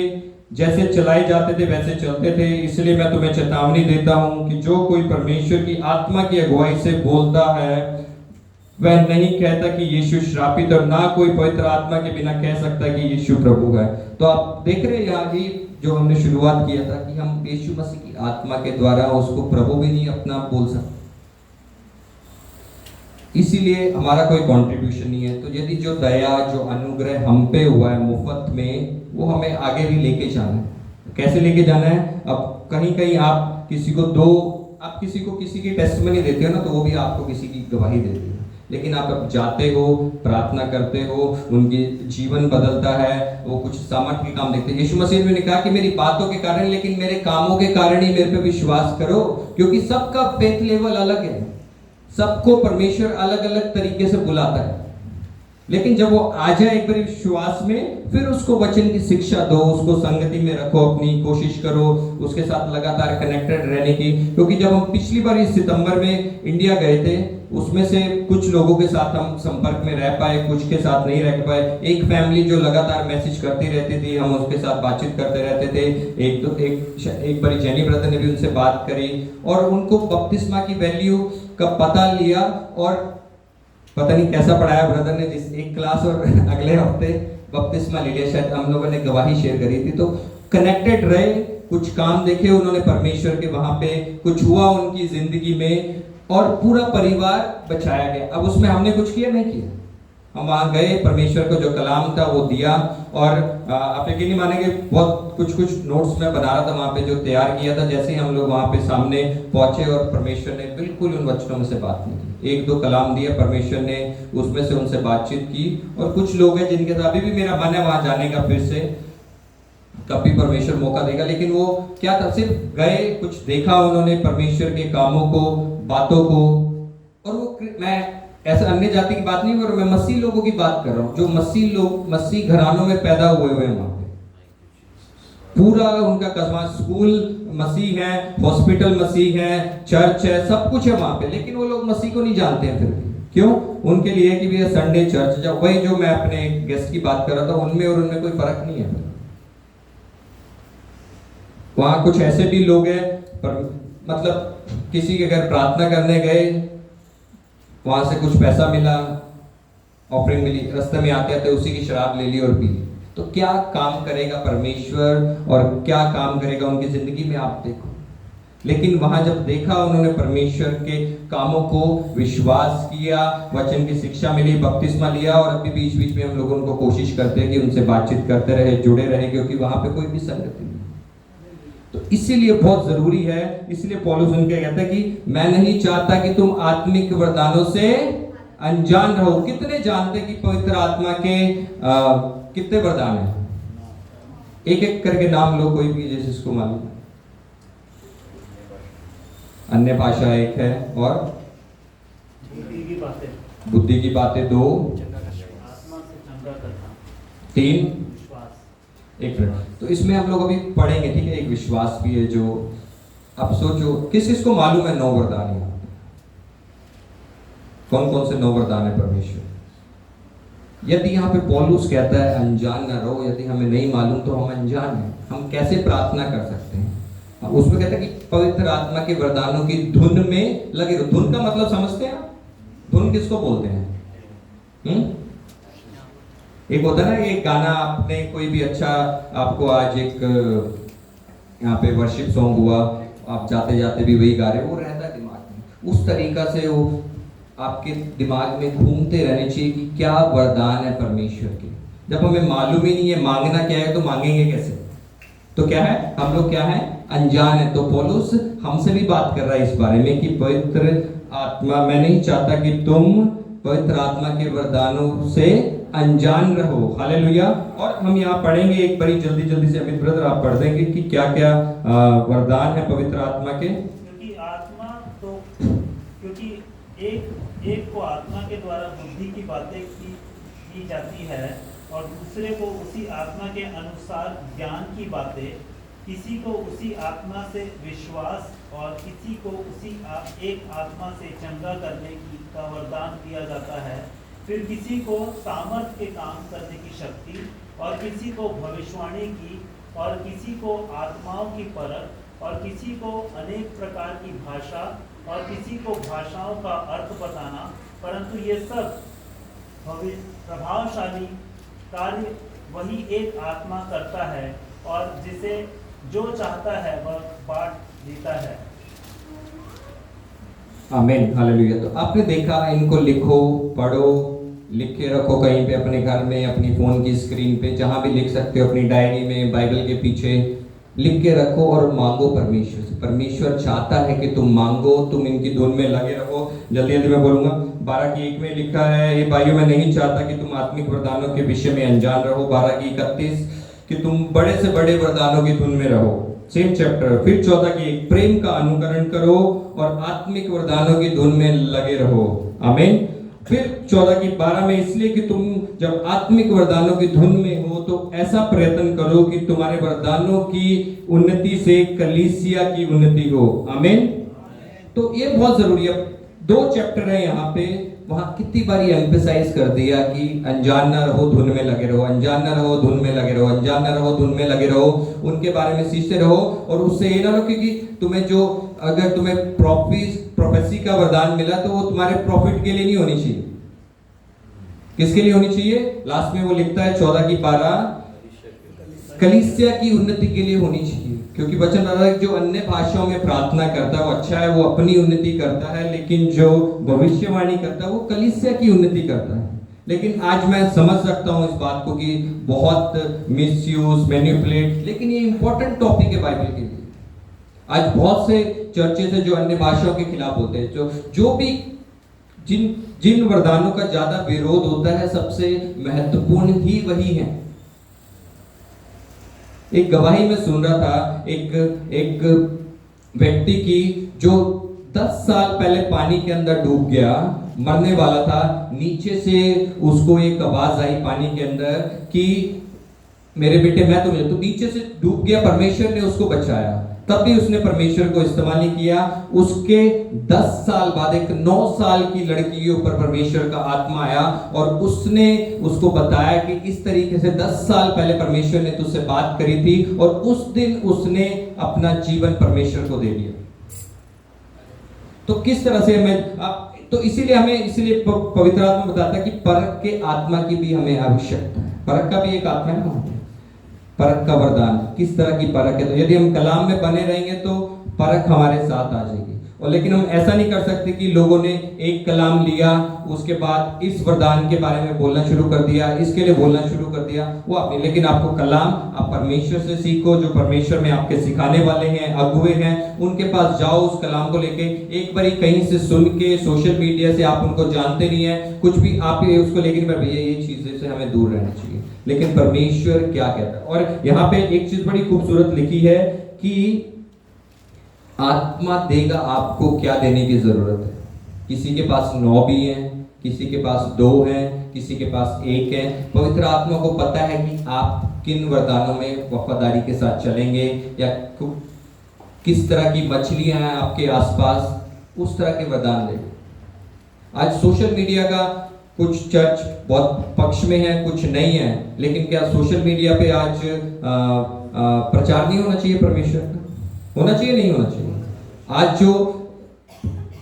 [SPEAKER 1] जैसे चलाए जाते थे वैसे चलते थे। इसलिए मैं तुम्हें चेतावनी देता हूं कि जो कोई परमेश्वर की आत्मा की अगुवाई से बोलता है वह नहीं कहता कि यीशु श्रापित, और ना कोई पवित्र आत्मा के बिना कह सकता कि यीशु प्रभु है। तो आप देख रहे हैं यहाँ की जो हमने शुरुआत किया था कि हम यीशु मसीह की आत्मा के द्वारा उसको प्रभु भी नहीं अपना बोल सकते, इसीलिए हमारा कोई कंट्रीब्यूशन नहीं है। तो यदि जो दया जो अनुग्रह हम पे हुआ है मुफ्त में, वो हमें आगे भी लेके जाना है। कैसे लेके जाना है? अब कहीं कहीं आप किसी को किसी की टेस्टमनी देते हो ना, तो वो भी आपको किसी की गवाही देती है। लेकिन आप अब जाते हो, प्रार्थना करते हो, उनके जीवन बदलता है, वो कुछ सामर्थ्य के काम देखते हैं। यीशु मसीह ने कहा कि मेरी बातों के कारण, लेकिन मेरे कामों के कारण ही मेरे पे विश्वास करो, क्योंकि सबका फेथ लेवल अलग है, सबको परमेश्वर अलग अलग तरीके से बुलाता है। लेकिन जब वो आ जाए एक बार विश्वास में, फिर उसको वचन की शिक्षा दो, उसको संगति में रखो, अपनी कोशिश करो उसके साथ लगातार कनेक्टेड रहने की। क्योंकि जब हम पिछली बार इस सितंबर में इंडिया गए थे, उसमें से कुछ लोगों के साथ हम संपर्क में रह पाए, कुछ के साथ नहीं रह पाए। एक फैमिली जो लगातार मैसेज करती रहती थी, हम उसके साथ बातचीत करते रहते थे। एक बार जेनी ब्रदर ने भी उनसे बात करी और उनको बपतिस्मा की वैल्यू का पता लिया, और पता नहीं कैसा पढ़ाया ब्रदर ने, जिस एक क्लास और अगले हफ्ते बपतिस्मा ले लिया। शायद हम लोगों ने गवाही शेयर करी थी। तो कनेक्टेड रहे, कुछ काम देखे उन्होंने परमेश्वर के, वहां पे कुछ हुआ उनकी जिंदगी में, और पूरा परिवार बचाया गया। अब उसमें हमने कुछ किया नहीं किया, हम वहां गए, परमेश्वर को जो कलाम था वो दिया, और आप यकीन नहीं मानेंगे, बहुत कुछ नोट्स में बना रहा था वहां पे जो तैयार किया था। जैसे ही हम लोग वहां पे सामने पहुंचे, और परमेश्वर ने बिल्कुल उन वचनों में से बात नहीं की, एक दो कलाम दिया, परमेश्वर ने उसमें से उनसे बातचीत की। और कुछ लोग हैं जिनके साथ अभी भी मेरा मन है वहां जाने का, फिर से कभी परमेश्वर मौका देगा। लेकिन वो क्या था, सिर्फ गए, कुछ देखा उन्होंने परमेश्वर के कामों को, बातों को। और वो, मैं ऐसा अन्य जाति की बात नहीं कर रहा, मैं मसीह लोगों की बात कर रहा हूँ, जो मसीह लोग, मसीह घरानों में पैदा हुए हैं वहां पे। पूरा उनका कस्बा, स्कूल मसीह है, हॉस्पिटल मसीह है, चर्च है, सब कुछ है वहां पे। लेकिन वो लोग मसीह को नहीं जानते हैं। फिर भी क्यों? उनके लिए कि भैया संडे चर्च जाओ। वही जो मैं अपने गेस्ट की बात कर रहा था, उनमें और उनमें कोई फर्क नहीं है। वहां कुछ ऐसे भी लोग हैं, पर मतलब किसी के घर प्रार्थना करने गए, वहां से कुछ पैसा मिला, ऑफरिंग मिली, रास्ते में आते आते उसी की शराब ले ली और पी ली। तो क्या काम करेगा परमेश्वर, और क्या काम करेगा उनकी जिंदगी में, आप देखो। लेकिन वहां जब देखा उन्होंने परमेश्वर के कामों को, विश्वास किया, वचन की शिक्षा मिली, बपतिस्मा लिया, और अभी बीच बीच में हम लोग उनको कोशिश करते हैं कि उनसे बातचीत करते रहे, जुड़े रहे, क्योंकि वहां पे कोई भी संगति नहीं। तो इसीलिए बहुत जरूरी है। इसलिए पौलुस उनके कहता है कि मैं नहीं चाहता कि तुम आत्मिक वरदानों से अनजान रहो। कितने जानते कि पवित्र आत्मा के कितने वरदान हैं? एक एक करके नाम लो, कोई भी जैसे इसको मालूम। अन्य भाषा एक है, और बुद्धि की बातें 2,
[SPEAKER 2] आत्मा से चंगा करना
[SPEAKER 1] 3,
[SPEAKER 2] विश्वास।
[SPEAKER 1] एक मिनट। तो इसमें हम लोग अभी पढ़ेंगे, ठीक है। एक विश्वास भी है, जो अब सोचो किस किसको मालूम है 9 वरदान है? कौन कौन से 9 वरदान है परमेश्वर? यदि यहाँ पे पौलुस कहता है अनजान ना रहो, यदि हमें नहीं मालूम तो हम अनजान हैं। हम कैसे प्रार्थना कर सकते हैं? उसमें कहता है कि पवित्र आत्मा के वरदानों की धुन में लगे रहो। धुन का मतलब समझते हैं आप? धुन किसको बोलते हैं? एक होता है ना, एक गाना आपने कोई भी अच्छा, आपको आज एक यहाँ पे वर्शिप सॉन्ग हुआ, आप जाते जाते भी वही गा रहे, वो रहता है दिमाग में। उस तरीका से वो आपके दिमाग में घूमते रहने चाहिए कि क्या वरदान है परमेश्वर के। जब हमें मालूम ही नहीं है मांगना क्या है, तो मांगेंगे कैसे? तो क्या है, हम लोग क्या है, अनजान है। तो पौलुस हमसे भी बात कर रहा है इस बारे में कि पवित्र आत्मा, मैं नहीं चाहता कि तुम पवित्र आत्मा के वरदानों से अनजान रहो। हालेलुया। और हम यहाँ पढ़ेंगे एक बारी जल्दी से, अमित ब्रदर आप पढ़ देंगे कि क्या क्या वरदान है पवित्र आत्मा के।
[SPEAKER 2] क्योंकि आत्मा तो, क्योंकि एक को आत्मा के द्वारा बुद्धि की बातें की जाती है, और दूसरे को उसी आत्मा के अनुसार ज्ञान की बातें, किसी को उसी आत्मा से विश्वास, और किसी को उसी एक आत्मा से चंगा करने का वरदान दिया जाता है। फिर किसी को सामर्थ के काम करने की शक्ति, और किसी को भविष्यवाणी की, और किसी को आत्माओं की परख, और किसी को अनेक प्रकार की भाषा, और किसी को भाषाओं का अर्थ बताना। परंतु ये सब प्रभावशाली कार्य वही एक आत्मा करता है, और जिसे जो चाहता है वह बांट देता है।
[SPEAKER 1] आमीन, हालेलुया। तो आपने देखा, इनको लिखो, पढ़ो, लिख के रखो कहीं पे अपने घर में, अपनी फ़ोन की स्क्रीन पे, जहाँ भी लिख सकते हो, अपनी डायरी में, बाइबल के पीछे लिख के रखो और मांगो परमेश्वर से। परमेश्वर चाहता है कि तुम मांगो, तुम इनकी धुन में लगे रहो। जल्दी जल्दी मैं बोलूँगा। 12:1 में लिखा है, ये भाइयों मैं नहीं चाहता कि तुम आत्मिक वरदानों के विषय में अनजान रहो। 12:31 कि तुम बड़े से बड़े वरदानों की धुन में रहो, सेम चैप्टर। फिर 14:1 प्रेम का अनुकरण करो और आत्मिक वरदानों की धुन में लगे रहो। आमीन। फिर 14:12 में इसलिए कि तुम जब आत्मिक वरदानों की धुन में हो तो ऐसा प्रयत्न करो कि तुम्हारे वरदानों की उन्नति से कलीसिया की उन्नति हो। आमीन। तो ये बहुत जरूरी है। 2 चैप्टर है यहाँ पे, वहां कितनी बारी एम्फेसाइज कर दिया कि अनजान ना रहो, धुन में लगे रहो, अनजान ना रहो, धुन में लगे रहो, अनजान ना रहो, धुन में लगे रहो, उनके बारे में सीखते रहो। और उससे ये ना लो कि तुम्हें जो, अगर तुम्हें प्रोफेसी का वरदान मिला तो वो तुम्हारे प्रॉफिट के लिए नहीं होनी चाहिए। किसके लिए होनी चाहिए? लास्ट में वो लिखता है 14:12 कलीसिया की उन्नति के लिए होनी चाहिए। क्योंकि वचन रहा है जो अन्य भाषाओं में प्रार्थना करता है वो अच्छा है, वो अपनी उन्नति करता है, लेकिन जो भविष्यवाणी करता है वो कलीसिया की उन्नति करता है। लेकिन आज मैं समझ सकता हूँ इस बात को कि बहुत मिसयूज, मैनिपुलेट, लेकिन ये इंपॉर्टेंट टॉपिक है बाइबल के लिए। आज बहुत से चर्चेस है जो अन्य भाषाओं के खिलाफ होते हैं, जो भी जिन वरदानों का ज्यादा विरोध होता है, सबसे महत्वपूर्ण ही वही है। एक गवाही में सुन रहा था एक व्यक्ति की जो 10 साल पहले पानी के अंदर डूब गया, मरने वाला था। नीचे से उसको एक आवाज आई पानी के अंदर कि मेरे बेटे मैं तुम्हें, तो नीचे से डूब गया, परमेश्वर ने उसको बचाया। तब भी उसने परमेश्वर को इस्तेमाल नहीं किया। उसके 10 साल बाद एक 9 साल की लड़की के ऊपर परमेश्वर का आत्मा आया और उसने उसको बताया कि इस तरीके से 10 साल पहले परमेश्वर ने तुझसे बात करी थी और उस दिन उसने अपना जीवन परमेश्वर को दे दिया। तो किस तरह से तो इसीलिए पवित्र आत्मा बताता है कि परख के आत्मा की भी हमें आवश्यकता है। परख का भी एक आत्मा है ना, परख का वरदान। किस तरह की परख है? तो यदि हम कलाम में बने रहेंगे तो परख हमारे साथ आ जाएगी। और लेकिन हम ऐसा नहीं कर सकते कि लोगों ने एक कलाम लिया, उसके बाद इस वरदान के बारे में बोलना शुरू कर दिया, इसके लिए बोलना शुरू कर दिया, वो आपने। लेकिन आपको कलाम, आप परमेश्वर से सीखो, जो परमेश्वर में आपके सिखाने वाले हैं, अगुवे हैं, उनके पास जाओ, उस कलाम को लेके। एक बारी कहीं से सुन के, सोशल मीडिया से आप उनको जानते नहीं है, कुछ भी आप उसको लेकिन भैया ये चीजें से हमें दूर रहना चाहिए। लेकिन परमेश्वर क्या कहता है? और यहाँ पे एक चीज बड़ी खूबसूरत लिखी है कि आत्मा देगा आपको क्या देने की जरूरत है। किसी के पास 9 भी हैं, किसी के पास 2 हैं, किसी के पास 1 है। पवित्र आत्मा को पता है कि आप किन वरदानों में वफादारी के साथ चलेंगे, या किस तरह की मछलियां हैं आपके आसपास, उस तरह के वरदान देंगे। आज सोशल मीडिया का कुछ चर्च बहुत पक्ष में है, कुछ नहीं है, लेकिन क्या सोशल मीडिया पे आज प्रचार नहीं होना चाहिए परमेश्वर का? होना चाहिए, नहीं होना चाहिए? आज जो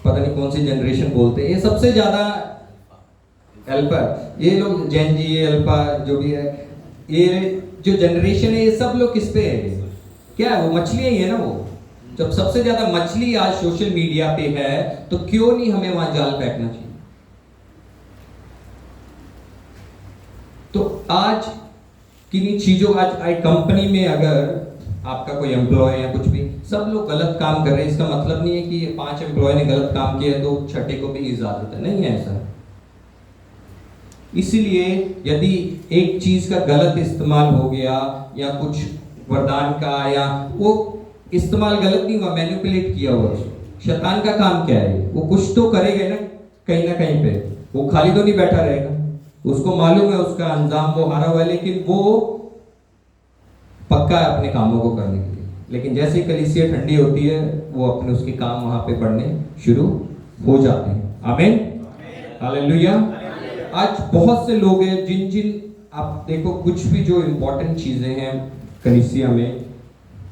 [SPEAKER 1] पता नहीं कौन सी जनरेशन बोलते हैं, ये सबसे ज्यादा अल्फा, ये लोग जेन जी, अल्फा जो भी है, ये जो जनरेशन है, ये सब लोग किस पे है? क्या है? वो मछलियां ही है ना। वो जब सबसे ज्यादा मछली आज सोशल मीडिया पे है, तो क्यों नहीं हमें वहां जाल फेंकना चाहिए? तो आज किन्हीं चीजों, आज कंपनी में अगर आपका कोई एम्प्लॉय है, कुछ भी, सब लोग गलत काम कर रहे हैं, इसका मतलब नहीं है कि 5 एम्प्लॉय ने गलत काम किया तो छठे को भी इजाजत है, नहीं है ऐसा। इसलिए यदि एक चीज का गलत इस्तेमाल हो गया, या कुछ वरदान का, या वो इस्तेमाल गलत नहीं हुआ, मैनिपुलेट किया हुआ, शैतान का काम क्या है? वो कुछ तो करेगा ना कहीं पे। वो खाली तो नहीं बैठा रहेगा, उसको मालूम है उसका अंजाम वो हारा हुआ है, लेकिन वो पक्का है अपने कामों को करने के लिए। लेकिन जैसे ही कलीसिया ठंडी होती है, वो अपने उसके काम वहां पे बढ़ने शुरू हो जाते हैं। आमीन, हालेलुया। आज बहुत से लोग हैं जिन आप देखो, कुछ भी जो इंपॉर्टेंट चीजें हैं कलीसिया में,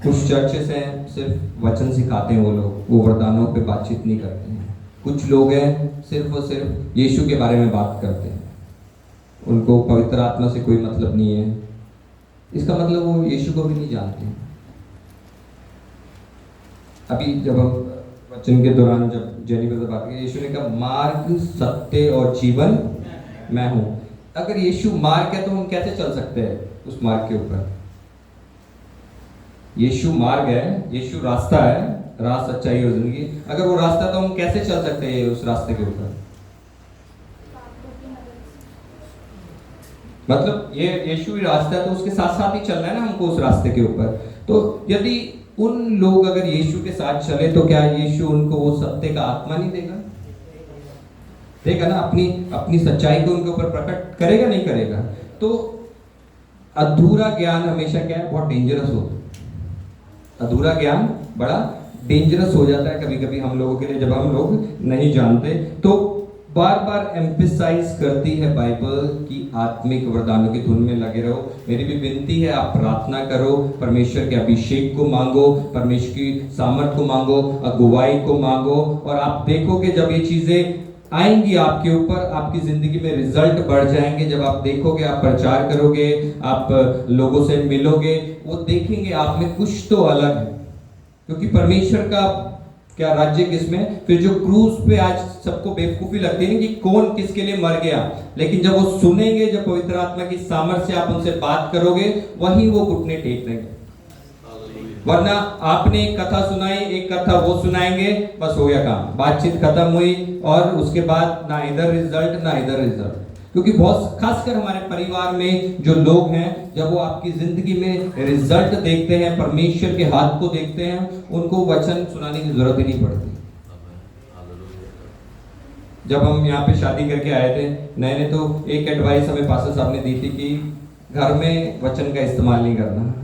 [SPEAKER 1] कुछ चर्चेस हैं सिर्फ वचन सिखाते हैं, वो लोग वो वरदानों पे बातचीत नहीं करते हैं। कुछ लोग हैं सिर्फ और सिर्फ यीशु के बारे में बात करते हैं, उनको पवित्र आत्मा से कोई मतलब नहीं है। इसका मतलब वो यीशु को भी नहीं जानते। अभी जब हम वचन के दौरान जब जेनिफर से बात की, यीशु ने कहा मार्ग, सत्य और जीवन मैं हूं। अगर यीशु मार्ग है तो हम कैसे चल सकते हैं उस मार्ग के ऊपर? यीशु मार्ग है, यीशु रास्ता है, राह सच्चाई और जिंदगी। अगर वो रास्ता है तो हम कैसे चल सकते हैं उस रास्ते के ऊपर? मतलब ये यीशु ही रास्ता है तो उसके साथ साथ ही चलना है ना हमको उस रास्ते के ऊपर। तो यदि उन लोग अगर यीशु के साथ चले तो क्या यीशु उनको वो सत्य का आत्मा नहीं देगा? देगा ना, अपनी सच्चाई को उनके ऊपर प्रकट करेगा, नहीं करेगा? तो अधूरा ज्ञान हमेशा क्या है, बहुत डेंजरस होता है। अधूरा ज्ञान बड़ा डेंजरस हो जाता है कभी कभी हम लोगों के लिए, जब हम लोग नहीं जानते। तो बार बार एम्फेसाइज करती है बाइबल कि आत्मिक वरदानों की धुन में लगे रहो। मेरी भी विनती है, आप प्रार्थना करो, परमेश्वर के अभिषेक को मांगो, परमेश्वर की सामर्थ को मांगो, अगुवाई को मांगो, और आप देखोगे जब ये चीजें आएंगी आपके ऊपर, आपकी जिंदगी में रिजल्ट बढ़ जाएंगे। जब आप देखोगे, आप प्रचार करोगे, आप लोगों से मिलोगे, वो देखेंगे आप में कुछ तो अलग है। क्योंकि परमेश्वर का क्या राज्य किसमें? फिर जो क्रूज पे आज सबको बेवकूफी लगती है कि कौन किसके लिए मर गया, लेकिन जब वो सुनेंगे, जब पवित्र आत्मा की सामर्थ्य से आप उनसे बात करोगे, वही वो घुटने टेक देंगे। वरना आपने एक कथा सुनाई, एक कथा वो सुनाएंगे, बस हो गया काम, बातचीत खत्म हुई, और उसके बाद ना इधर रिजल्ट ना इधर रिजल्ट। क्योंकि बहुत खासकर हमारे परिवार में जो लोग हैं, जब वो आपकी जिंदगी में रिजल्ट देखते हैं, परमेश्वर के हाथ को देखते हैं, उनको वचन सुनाने की जरूरत ही नहीं पड़ती। जब हम यहाँ पे शादी करके आए थे नए नए, तो एक एडवाइस हमें पास्टर साहब ने दी थी कि घर में वचन का इस्तेमाल नहीं करना।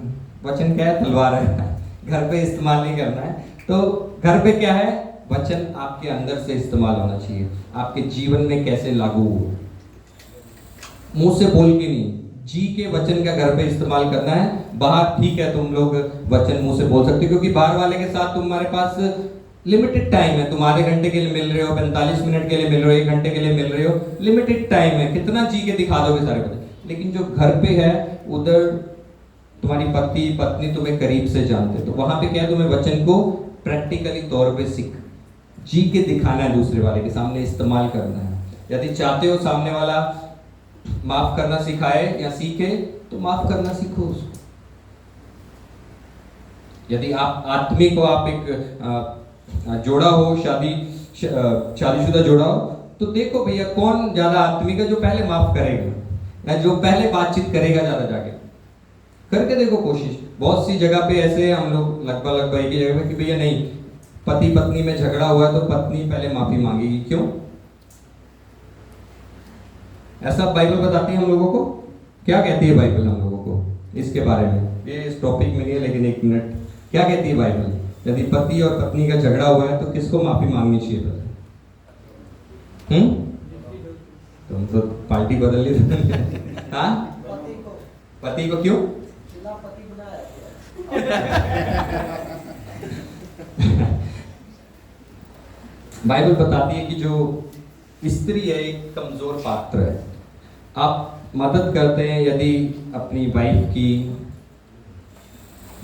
[SPEAKER 1] वचन क्या है? तलवार है, घर पे इस्तेमाल नहीं करना है। तो घर पे क्या है? वचन आपके अंदर से इस्तेमाल होना चाहिए, आपके जीवन में कैसे लागू हो। मुंह से बोल के नहीं, जी के वचन का घर पे इस्तेमाल करना है। बाहर ठीक है, तुम लोग वचन मुंह से बोल सकते हो, क्योंकि बाहर वाले के साथ तुम्हारे पास लिमिटेड टाइम है। तुम आधे घंटे के लिए मिल रहे हो, 45 मिनट के लिए मिल रहे हो, 1 घंटे के लिए मिल रहे हो, लिमिटेड टाइम है। कितना जी के दिखा दोगे सारे वचन? लेकिन जो घर पे है, उधर तुम्हारी पति पत्नी तुम्हें करीब से जानते, तो वहां पे क्या है, तुम्हें वचन को प्रैक्टिकली तौर पे जी के दिखाना है, दूसरे वाले के सामने इस्तेमाल करना है। यदि चाहते हो सामने वाला माफ करना सिखाए या सीखे, तो माफ करना सीखो उसको। यदि आप आत्मिक हो, आप एक जोड़ा हो, शादीशुदा जोड़ा हो, तो देखो भैया कौन ज्यादा आत्मिक है, जो पहले माफ करेगा या जो पहले बातचीत करेगा ज्यादा जाके। करके देखो कोशिश। बहुत सी जगह पे ऐसे हम लोग लगभग एक ही जगह पे कि भैया नहीं, पति पत्नी में झगड़ा हुआ है तो पत्नी पहले माफी मांगेगी। क्यों? ऐसा बाइबल बताती है हम लोगों को। क्या कहती है बाइबल हम लोगों को इसके बारे में? ये इस टॉपिक में नहीं है, लेकिन 1 मिनट, क्या कहती है बाइबल? यदि पति और पत्नी का झगड़ा हुआ है तो किसको माफी मांगनी चाहिए? तुम तो पार्टी बदल ली। हाँ, पति को क्यों? बाइबल बताती है कि जो स्त्री है एक कमजोर पात्र है। आप मदद करते हैं यदि अपनी वाइफ की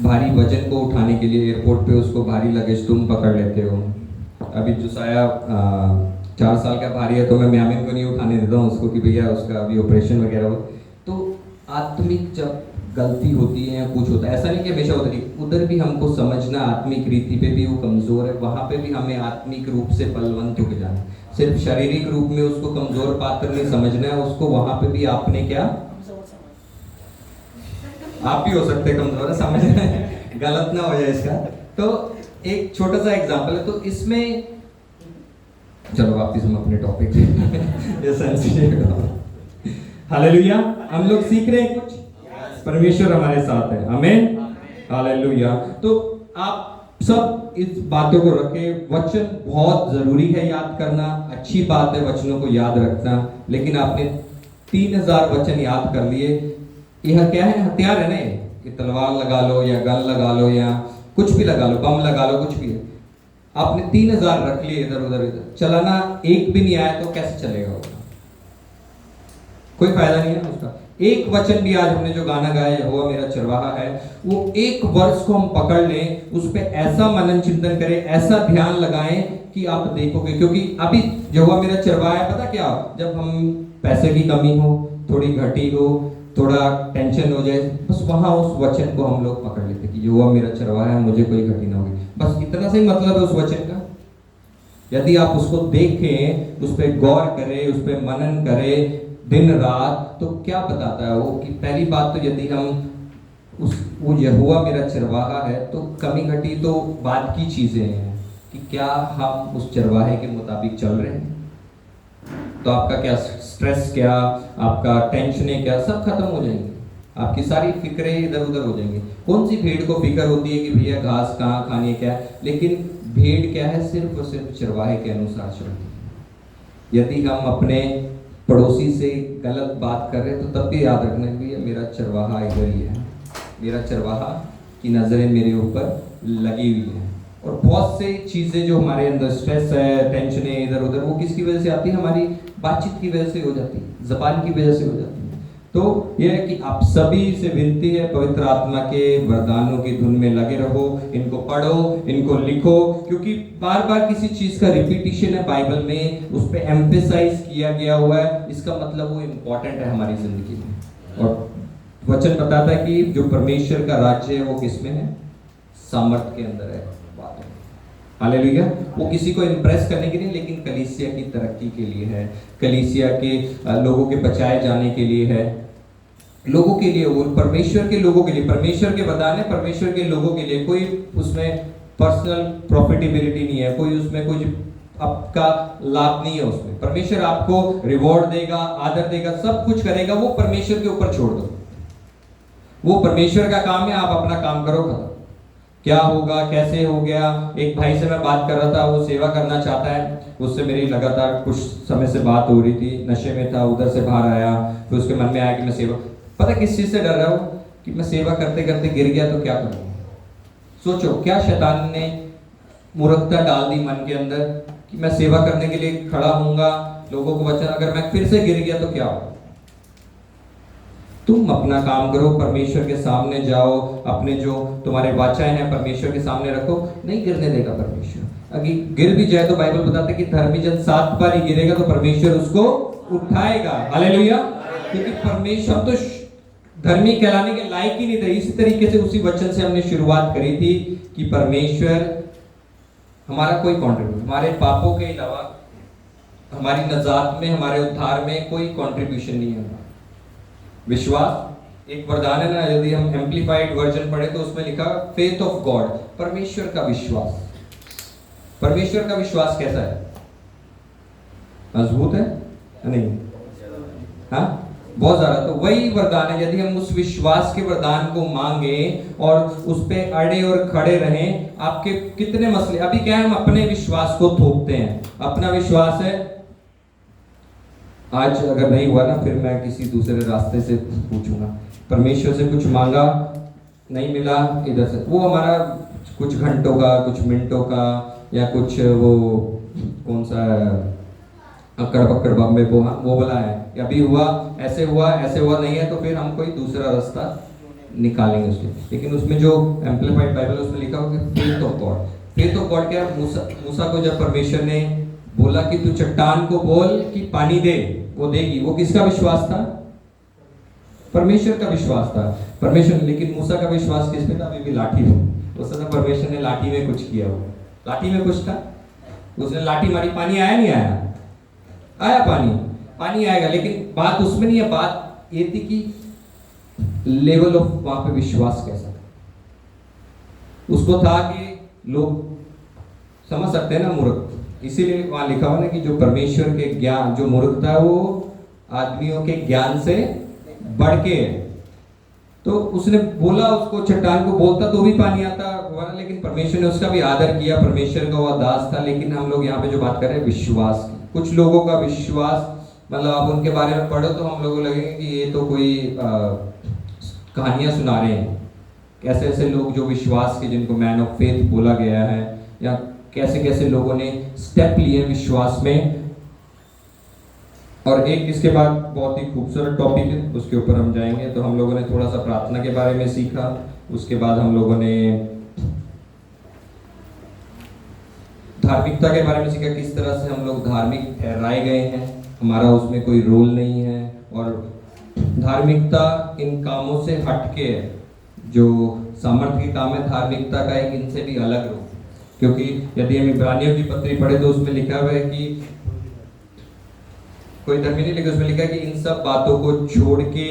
[SPEAKER 1] भारी वजन को उठाने के लिए एयरपोर्ट पे उसको भारी लगेज तुम पकड़ लेते हो। अभी जोसाया 4 साल का भारी है तो मैं म्यामिन को नहीं उठाने देता हूँ उसको कि भैया उसका अभी ऑपरेशन वगैरह हो। तो आत्मिक जब गलती होती है या कुछ होता है, ऐसा नहीं कि हमेशा होता है, उधर भी हमको समझना आत्मिक रीति पे भी वो कमजोर है, वहां पे भी हमें आत्मिक रूप से बलवंत हो जाना। सिर्फ शारीरिक रूप में उसको कमजोर पात्र नहीं समझना है, उसको वहां पे भी आपने क्या, आप भी हो सकते कमजोर है, समझना है, गलत ना हो जाए इसका। तो एक छोटा सा एग्जांपल है। तो इसमें चलो वापस हम अपने टॉपिक पे। हालेलुया, हम लोग सीख रहे हैं कुछ, परमेश्वर हमारे साथ है, आमीन, हालेलुया। तो आप सब इस बातों को रखें। वचन बहुत जरूरी है याद करना, अच्छी बात है वचनों को याद रखना, लेकिन आपने 3000 वचन याद कर लिए। यह क्या है? हथियार है ना ये तलवार लगा लो या गन लगा लो या कुछ भी लगा लो, बम लगा लो, कुछ भी है। आपने 3000 रख लिए इधर उधर, चलाना एक भी नहीं आया तो कैसे चलेगा? कोई फायदा नहीं है उसका। एक वचन भी, आज हमने जो गाना गाया यहोवा मेरा चरवाहा है, वो एक वर्ष को हम पकड़ लें, उस पे ऐसा मनन चिंतन करें, ऐसा ध्यान लगाएं कि आप देखोगे। क्योंकि अभी यहोवा मेरा चरवाहा है, पता क्या, जब हम पैसे की कमी हो, थोड़ी घटी हो, थोड़ा टेंशन हो जाए, बस वहां उस वचन को हम लोग पकड़ लेते कि यहोवा मेरा चरवाहा है, मुझे कोई घटी ना होगी। बस इतना सा ही मतलब है उस वचन का। यदि आप उसको देखें, उस पर गौर करें, उस पर मनन करें दिन रात, तो क्या बताता है वो कि पहली बात तो यदि हम वो यहोवा मेरा चरवाहा है, तो कमी घटी तो बाद की चीजें हैं कि क्या हम उस चरवाहे के मुताबिक चल रहे हैं। तो आपका क्या स्ट्रेस, क्या आपका टेंशन क्या, सब खत्म हो जाएंगे, आपकी सारी फिक्रें इधर उधर हो जाएंगी। कौन सी भेड़ को फिक्र होती है कि भैया घास कहाँ खानी है, क्या है, लेकिन भेड़ क्या है, सिर्फ और सिर्फ चरवाहे के अनुसार चलती है। यदि हम अपने पड़ोसी से गलत बात कर रहे हैं तो तब भी याद रखना है भैया मेरा चरवाहा इधर ही है, मेरा चरवाहा की नजरें मेरे ऊपर लगी हुई हैं। और बहुत से चीजें जो हमारे अंदर स्ट्रेस है, टेंशन है इधर उधर, वो किसकी वजह से आती है, हमारी बातचीत की वजह से हो जाती है, जबान की वजह से हो जाती है। तो यह है कि आप सभी से विनती है, पवित्र आत्मा के वरदानों की धुन में लगे रहो, इनको पढ़ो, इनको लिखो, क्योंकि बार बार किसी चीज का रिपीटिशन है बाइबल में, उस पर एम्फेसाइज किया गया हुआ है, इसका मतलब वो इम्पोर्टेंट है हमारी जिंदगी में। और वचन बताता है कि जो परमेश्वर का राज्य है वो किसमें है, सामर्थ के अंदर है। हालेलुया। वो किसी को इम्प्रेस करने के लिए, लेकिन कलीसिया की तरक्की के लिए है, कलीसिया के लोगों के बचाए जाने के लिए है, लोगों के लिए, वो परमेश्वर के लोगों के लिए, परमेश्वर के वरदान है परमेश्वर के लोगों के लिए। कोई उसमें पर्सनल प्रॉफिटेबिलिटी नहीं है, कोई उसमें कुछ आपका लाभ नहीं है। उसमें परमेश्वर आपको रिवॉर्ड देगा, आदर देगा, सब कुछ करेगा, वो परमेश्वर के ऊपर छोड़ दो, वो परमेश्वर का काम है, आप अपना काम करो, खत्म। क्या होगा, कैसे हो गया। एक भाई से मैं बात कर रहा था, वो सेवा करना चाहता है, उससे मेरी लगातार कुछ समय से बात हो रही थी, नशे में था, उधर से बाहर आया, फिर उसके मन में आया कि मैं सेवा, पता किस चीज से डर रहा हूँ कि मैं सेवा करते करते गिर गया तो क्या करूँगा। सोचो क्या शैतान ने मूर्खता डाल दी मन के अंदर कि मैं सेवा करने के लिए खड़ा होऊंगा, लोगों को वचन, अगर मैं फिर से गिर गया तो क्या होगा। तुम अपना काम करो, परमेश्वर के सामने जाओ, अपने जो तुम्हारे वाचाएं हैं परमेश्वर के सामने रखो, नहीं गिरने देगा परमेश्वर। अगर गिर भी जाए तो बाइबल बताता है कि धर्मी जन 7 बार ही गिरेगा तो परमेश्वर उसको उठाएगा। हालेलुया। क्योंकि परमेश्वर, हम तो धर्मी कहलाने के लायक ही नहीं थे। इसी तरीके से उसी वचन से हमने शुरुआत करी थी कि परमेश्वर हमारा कोई कॉन्ट्रीब्यूशन, हमारे पापों के अलावा हमारी नजात में, हमारे उद्धार में कोई कॉन्ट्रीब्यूशन नहीं है। विश्वास एक वरदान है ना, यदि हम एम्प्लीफाइड वर्जन पढ़े तो उसमें लिखा फेथ ऑफ गॉड, परमेश्वर का विश्वास। परमेश्वर का विश्वास कैसा है, मजबूत है नहीं, हाँ बहुत ज्यादा। तो वही वरदान है, यदि हम उस विश्वास के वरदान को मांगे और उस पे अड़े और खड़े रहें, आपके कितने मसले, अभी क्या है, हम अपने विश्वास को थोपते हैं, अपना विश्वास है, आज अगर नहीं हुआ ना फिर मैं किसी दूसरे रास्ते से पूछूंगा, परमेश्वर से कुछ मांगा नहीं मिला, इधर से वो हमारा कुछ घंटों का, कुछ मिनटों का, या कुछ वो कौन सा अक्कड़ पक्कड़ बम्बे वो बोला है, अभी हुआ, ऐसे हुआ नहीं है, तो फिर हम कोई दूसरा रास्ता निकालेंगे उसके। लेकिन उसमें जो एम्प्लीफाइड बाइबल उसमें लिखा होगा faith of God. Faith of God क्या है, मूसा को जब परमेश्वर ने बोला कि तू चट्टान को बोल कि पानी दे, वो देगी, वो किसका विश्वास था, परमेश्वर का विश्वास था। परमेश्वर, लेकिन मूसा का विश्वास किस पे था, अभी भी लाठी में। उस समय परमेश्वर ने लाठी में कुछ किया, वो लाठी में कुछ था, उसने लाठी मारी, पानी आया नहीं आया, आया पानी आएगा, लेकिन बात उसमें नहीं है, बात ये थी कि लेवल ऑफ वहां पे विश्वास कैसा था। उसको था कि लोग समझ सकते हैं ना मूर्ख, इसीलिए वहां लिखा हुआ ना कि जो परमेश्वर के ज्ञान, जो मूर्खता है वो आदमियों के ज्ञान से बढ़ के है। तो उसने बोला, उसको चट्टान को बोलता तो भी पानी आता हुआ, लेकिन परमेश्वर ने उसका भी आदर किया, परमेश्वर का वो दास था। लेकिन हम लोग यहाँ पे जो बात कर रहे हैं विश्वास की, कुछ लोगों का विश्वास, मतलब आप उनके बारे में पढ़ो तो हम लोगों को लगेंगे कि ये तो कोई कहानियां सुना रहे हैं। कैसे ऐसे लोग जो विश्वास के, जिनको मैन ऑफ फेथ बोला गया है, या कैसे कैसे लोगों ने स्टेप लिए विश्वास में। और एक इसके बाद बहुत ही खूबसूरत टॉपिक है, उसके ऊपर हम जाएंगे। तो हम लोगों ने थोड़ा सा प्रार्थना के बारे में सीखा, उसके बाद हम लोगों ने धार्मिकता के बारे में सीखा, किस तरह से हम लोग धार्मिक ठहराए गए हैं, हमारा उसमें कोई रोल नहीं है। और धार्मिकता इन कामों से हटके है, जो सामर्थ्य के काम है धार्मिकता का एक इनसे भी अलग रूप। क्योंकि यदि हम इब्रानियों की पत्री पढ़े तो उसमें लिखा हुआ है कि कोई धर्मी नहीं, लेकिन उसमें लिखा है कि इन सब बातों को छोड़ के,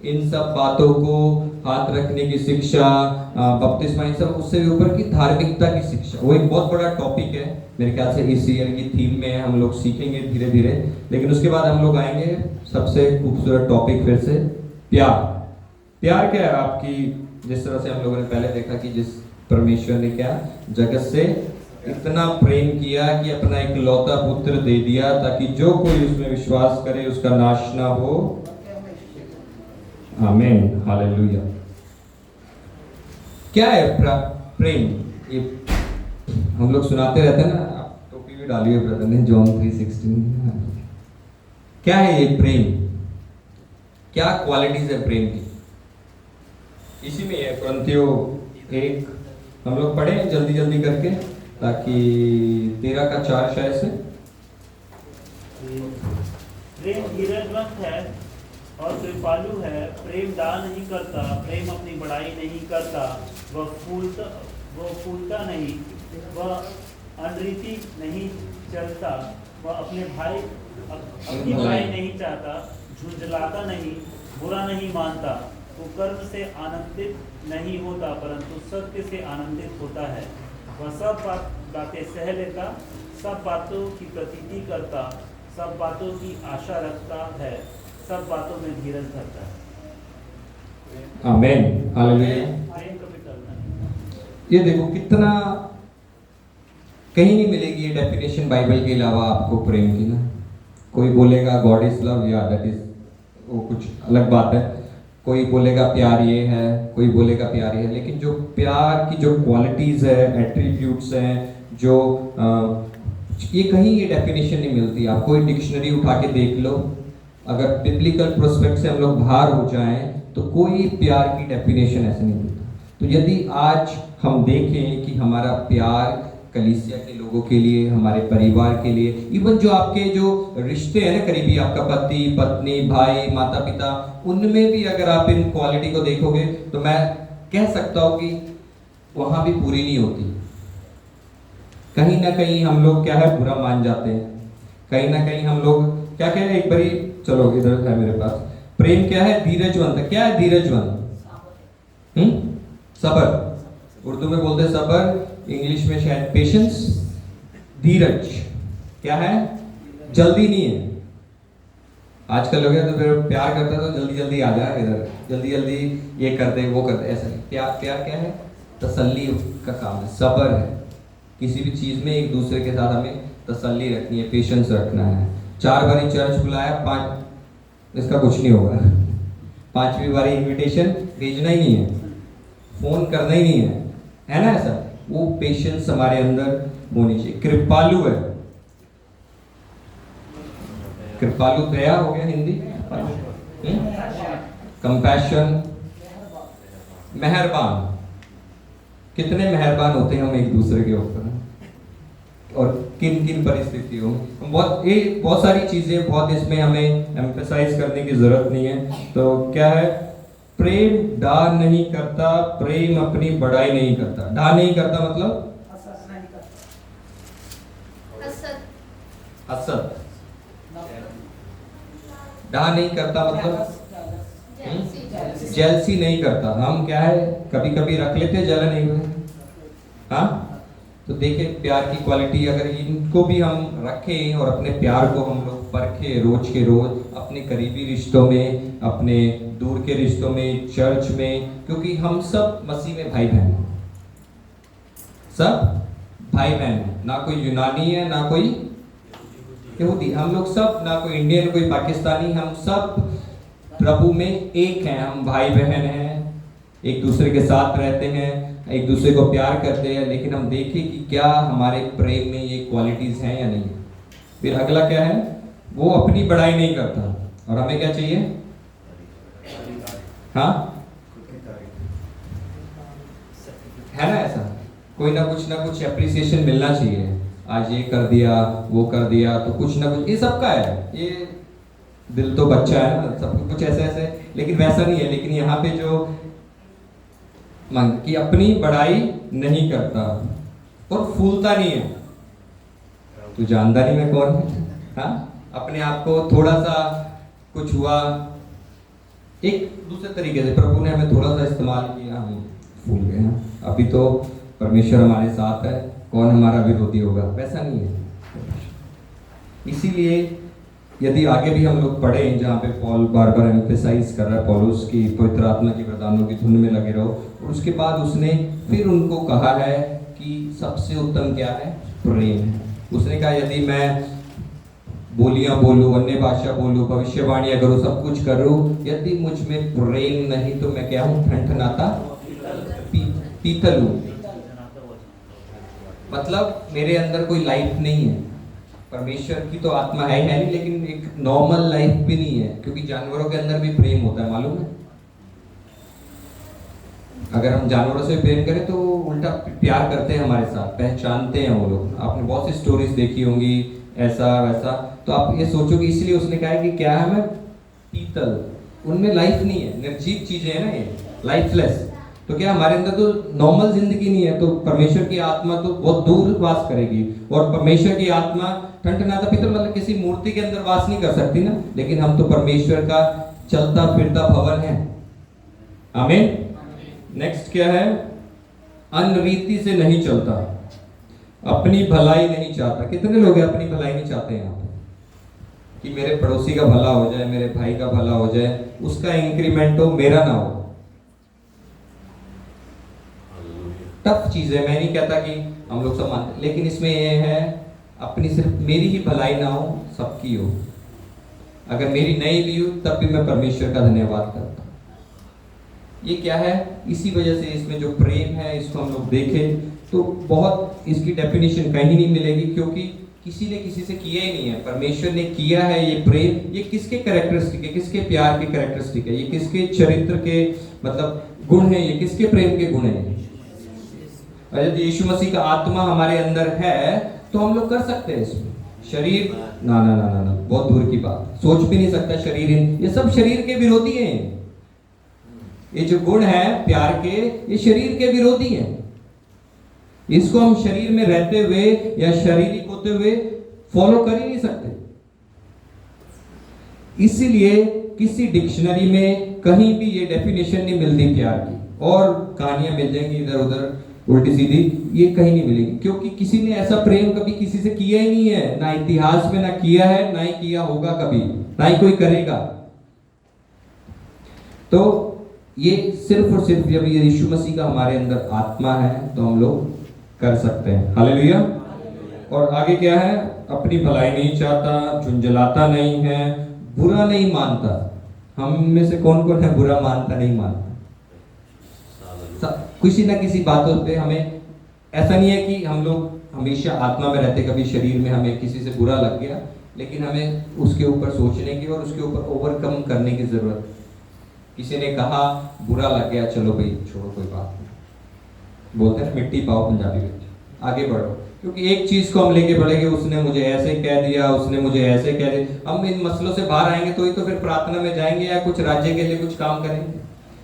[SPEAKER 1] इन सब बातों को, हाथ रखने की शिक्षा, बपतिस्मा, इन सब, उससे भी ऊपर की धार्मिकता की शिक्षा। वो एक बहुत बड़ा टॉपिक है, मेरे ख्याल से इस ईयर की थीम में हम लोग सीखेंगे धीरे धीरे। लेकिन उसके बाद हम लोग आएंगे सबसे खूबसूरत टॉपिक फिर से, प्यार। प्यार क्या है आपकी, जिस तरह से हम लोगों ने पहले देखा कि जिस परमेश्वर ने क्या जगत से इतना प्रेम किया कि अपना एक लौता पुत्र दे दिया, ताकि जो कोई उसमें विश्वास करे उसका नाश ना हो। आमीन, हालेलुया। क्या है प्रेम? ये हम लोग सुनाते रहते हैं ना, आप टोपी भी डाली है ब्रदर ने, जॉन 3:16। क्या है ये प्रेम? क्या क्वालिटीज है प्रेम की? इसी में है कुरिन्थियों 1, हम लोग पढ़े जल्दी जल्दी करके, ताकि 13:4 शायद से।
[SPEAKER 2] प्रेम धीरजवंत है और कृपालु है, प्रेम दान नहीं करता, प्रेम अपनी बड़ाई नहीं करता, वह फूलता नहीं, वह अनरीति नहीं चलता, वह अपनी भलाई नहीं चाहता, झुंझलाता नहीं, बुरा नहीं मानता, वो कर्म से आनंदित नहीं होता, परंतु सत्य से आनंदित होता है। वह सब बातें सह लेता, सब बातों की प्रतीति करता, सब बातों की आशा रखता है, सब बातों में धीरज धरता है।
[SPEAKER 1] आमीन, हालेलुया।
[SPEAKER 2] प्रेम कभी टलता नहीं।
[SPEAKER 1] ये देखो कितना, कहीं नहीं मिलेगी ये डेफिनेशन बाइबल के अलावा आपको प्रेम की ना। कोई बोलेगा गॉड इज लव, या दैट इज, वो कुछ अलग बात है। कोई बोलेगा प्यार ये है, कोई बोलेगा प्यार ये है, लेकिन जो प्यार की जो क्वालिटीज है, एट्रीब्यूट्स हैं, जो ये कहीं ये डेफिनेशन नहीं मिलती। आप कोई डिक्शनरी उठा के देख लो, अगर बिब्लिकल प्रोस्पेक्ट से हम लोग बाहर हो जाएं तो कोई प्यार की डेफिनेशन ऐसे नहीं मिलता। तो यदि आज हम देखें कि हमारा प्यार कलीसिया के लोगों के लिए, हमारे परिवार के लिए, इवन जो आपके जो रिश्ते हैं ना करीबी, आपका पति पत्नी, भाई, माता पिता, उनमें भी अगर आप इन क्वालिटी को देखोगे तो मैं कह सकता हूँ कि वहां भी पूरी नहीं होती। कहीं ना कहीं हम लोग क्या है, बुरा मान जाते हैं। कहीं ना कहीं हम लोग क्या कह रहे हैं, एक बारी चलो इधर है मेरे पास, प्रेम क्या है? धीरजवंत। क्या है धीरजवंत? सबर। उर्दू में बोलते हैं सबर, इंग्लिश में शायद पेशेंस। धीरज क्या है? जल्दी नहीं है। आजकल लोग तो फिर प्यार करते हैं तो जल्दी जल्दी आ जाए इधर, जल्दी जल्दी ये करते वो करते, ऐसा नहीं। प्यार क्या है? तसल्ली का काम है, सबर है। किसी भी चीज में एक दूसरे के साथ हमें तसल्ली रखनी है, पेशेंस रखना है। 4 बारी चर्च बुलाया, 5 इसका कुछ नहीं होगा। 5वीं बारी इनविटेशन भेजना ही नहीं है, फोन करना ही नहीं है ना ऐसा। वो पेशेंस हमारे अंदर होनी चाहिए। कृपालु है, कृपालु दया हो गया हिंदी, कंपैशन, मेहरबान। कितने मेहरबान होते हैं हम एक दूसरे के ऊपर, और किन किन परिस्थितियों में। बहुत सारी चीजें, बहुत इसमें हमें एम्फेसाइज करने की जरूरत नहीं है। तो क्या है? प्रेम डा नहीं करता, प्रेम अपनी बड़ाई नहीं करता। डा नहीं करता मतलब हसद। डा नहीं करता मतलब जेलसी नहीं करता। हम क्या है, कभी कभी रख लेते, जलन नहीं हुए। हाँ, तो देखिए प्यार की क्वालिटी, अगर इनको भी हम रखें और अपने प्यार को हम लोग परखें रोज के रोज, अपने करीबी रिश्तों में, अपने दूर के रिश्तों में, चर्च में, क्योंकि हम सब मसीह में भाई बहन हैं। सब भाई बहन हैं, ना कोई यूनानी है ना कोई यहूदी, हम लोग सब, ना कोई इंडियन कोई पाकिस्तानी, हम सब प्रभु में एक हैं। हम भाई बहन हैं, एक दूसरे के साथ रहते हैं, एक दूसरे को प्यार करते हैं। लेकिन हम देखें कि क्या हमारे प्रेम में ये क्वालिटीज हैं या नहीं। फिर अगला क्या है? वो अपनी बड़ाई नहीं करता। और हमें क्या चाहिए? हाँ, है ना ऐसा? कोई ना कुछ एप्रिसिएशन मिलना चाहिए। आज ये कर दिया, वो कर दिया, तो कुछ ना कुछ, ये सबका है, ये दिल तो बच्चा है ना, सब कुछ ऐसे ऐसे, लेकिन वैसा नहीं है। लेकिन यहाँ पे जो मांग कि अपनी बड़ाई नहीं करता और फूलता नहीं है। तू जानता नहीं मैं कौन है? हाँ, अपने आप को थोड़ा सा कुछ हुआ, एक दूसरे तरीके से प्रभु ने हमें थोड़ा सा इस्तेमाल किया, हम फूल गए हैं। अभी तो परमेश्वर हमारे साथ है, कौन हमारा विरोधी होगा? वैसा नहीं है। इसीलिए यदि आगे भी हम लोग पढ़ें, जहाँ पे पॉल बार बार एम्फेसाइज कर रहा है पौलुस की पवित्र आत्मा की वरदानों की धुन में लगे रहो, और उसके बाद उसने फिर उनको कहा है कि सबसे उत्तम क्या है? प्रेम। उसने कहा यदि मैं बोलियां बोलूं, अन्य भाषा बोलूं, भविष्यवाणियां करूं, सब कुछ करूं, यदि मुझ में प्रेम नहीं तो मैं क्या हूं? ठनठनाता पीतल हूं। मतलब मेरे अंदर कोई लाइफ नहीं है। परमेश्वर की तो आत्मा है नहीं, लेकिन एक नॉर्मल लाइफ भी नहीं है, क्योंकि जानवरों के अंदर भी प्रेम होता है, मालूम है? अगर हम जानवरों से प्रेम करें तो उल्टा प्यार करते हैं हमारे साथ, पहचानते हैं वो लोग। आपने बहुत सी स्टोरीज देखी होंगी ऐसा वैसा, तो आप ये सोचोगे इसलिए उसने कहा है कि क्या है? मैं पीतल, उनमें लाइफ नहीं है, निर्जीव चीजें हैं ना ये, लाइफलेस। तो क्या हमारे अंदर तो नॉर्मल जिंदगी नहीं है, तो परमेश्वर की आत्मा तो बहुत दूर वास करेगी। और परमेश्वर की आत्मा ठनठनाता पीतल, मतलब किसी मूर्ति के अंदर वास नहीं कर सकती ना, लेकिन हम तो परमेश्वर का चलता फिरता भवन है। आमीन। नेक्स्ट क्या है? अनरीति से नहीं चलता, अपनी भलाई नहीं चाहता। कितने लोग हैं अपनी भलाई नहीं चाहते हैं यहाँ पे? कि मेरे पड़ोसी का भला हो जाए, मेरे भाई का भला हो जाए, उसका इंक्रीमेंट हो, मेरा ना हो। टफ चीज है, मैं नहीं कहता कि हम लोग सब मानते, लेकिन इसमें ये है अपनी सिर्फ मेरी ही भलाई ना हो, सबकी हो। अगर मेरी नहीं भी हो तब भी मैं परमेश्वर का धन्यवाद करता हूं। ये क्या है? इसी वजह से इसमें जो प्रेम है, इसको हम लोग देखें तो बहुत इसकी डेफिनेशन कहीं नहीं मिलेगी, क्योंकि किसी ने किसी से किया ही नहीं है। परमेश्वर ने किया है ये प्रेम। ये किसके कैरेक्टरिस्टिक है? किसके प्यार के कैरेक्टरिस्टिक है? ये किसके चरित्र के मतलब गुण है? ये किसके प्रेम के गुण है? और यदि यीशु मसीह का आत्मा हमारे अंदर है तो हम लोग कर सकते हैं इसमें। शरीर ना ना ना ना ना, बहुत दूर की बात, सोच भी नहीं सकता शरीर। ये सब शरीर के विरोधी हैं। ये जो गुण है प्यार के, ये शरीर के विरोधी हैं। इसको हम शरीर में रहते हुए या शारीरिक होते हुए फॉलो कर ही नहीं सकते। इसीलिए किसी डिक्शनरी में कहीं भी ये डेफिनेशन नहीं मिलती प्यार की, और कहानियां मिल जाएंगी इधर उधर उल्टी सीधी, ये कहीं नहीं मिलेगी, क्योंकि किसी ने ऐसा प्रेम कभी किसी से किया ही नहीं है। ना इतिहास में ना किया है, ना ही किया होगा कभी, ना ही कोई करेगा। तो ये सिर्फ और सिर्फ जब ये यीशु मसीह का हमारे अंदर आत्मा है तो हम लोग कर सकते हैं। हालेलुया। और आगे क्या है? अपनी भलाई नहीं चाहता, झुंझलाता नहीं है, बुरा नहीं मानता। हम में से कौन कौन है बुरा मानता, नहीं मानता? किसी ना किसी बातों पे हमें, ऐसा नहीं है कि हम लोग हमेशा आत्मा में रहते, कभी शरीर में हमें किसी से बुरा लग गया, लेकिन हमें उसके ऊपर सोचने की और उसके ऊपर ओवरकम करने की जरूरत। किसी ने कहा बुरा लग गया, चलो भाई छोड़ो, कोई बात नहीं, बोलते हैं मिट्टी पाओ पंजाबी में, आगे बढ़ो। क्योंकि एक चीज को हम लेके बढ़ेंगे, उसने मुझे ऐसे कह दिया, उसने मुझे ऐसे कह दिया, हम इन मसलों से बाहर आएंगे तो ही तो फिर प्रार्थना में जाएंगे या कुछ राज्य के लिए कुछ काम करेंगे।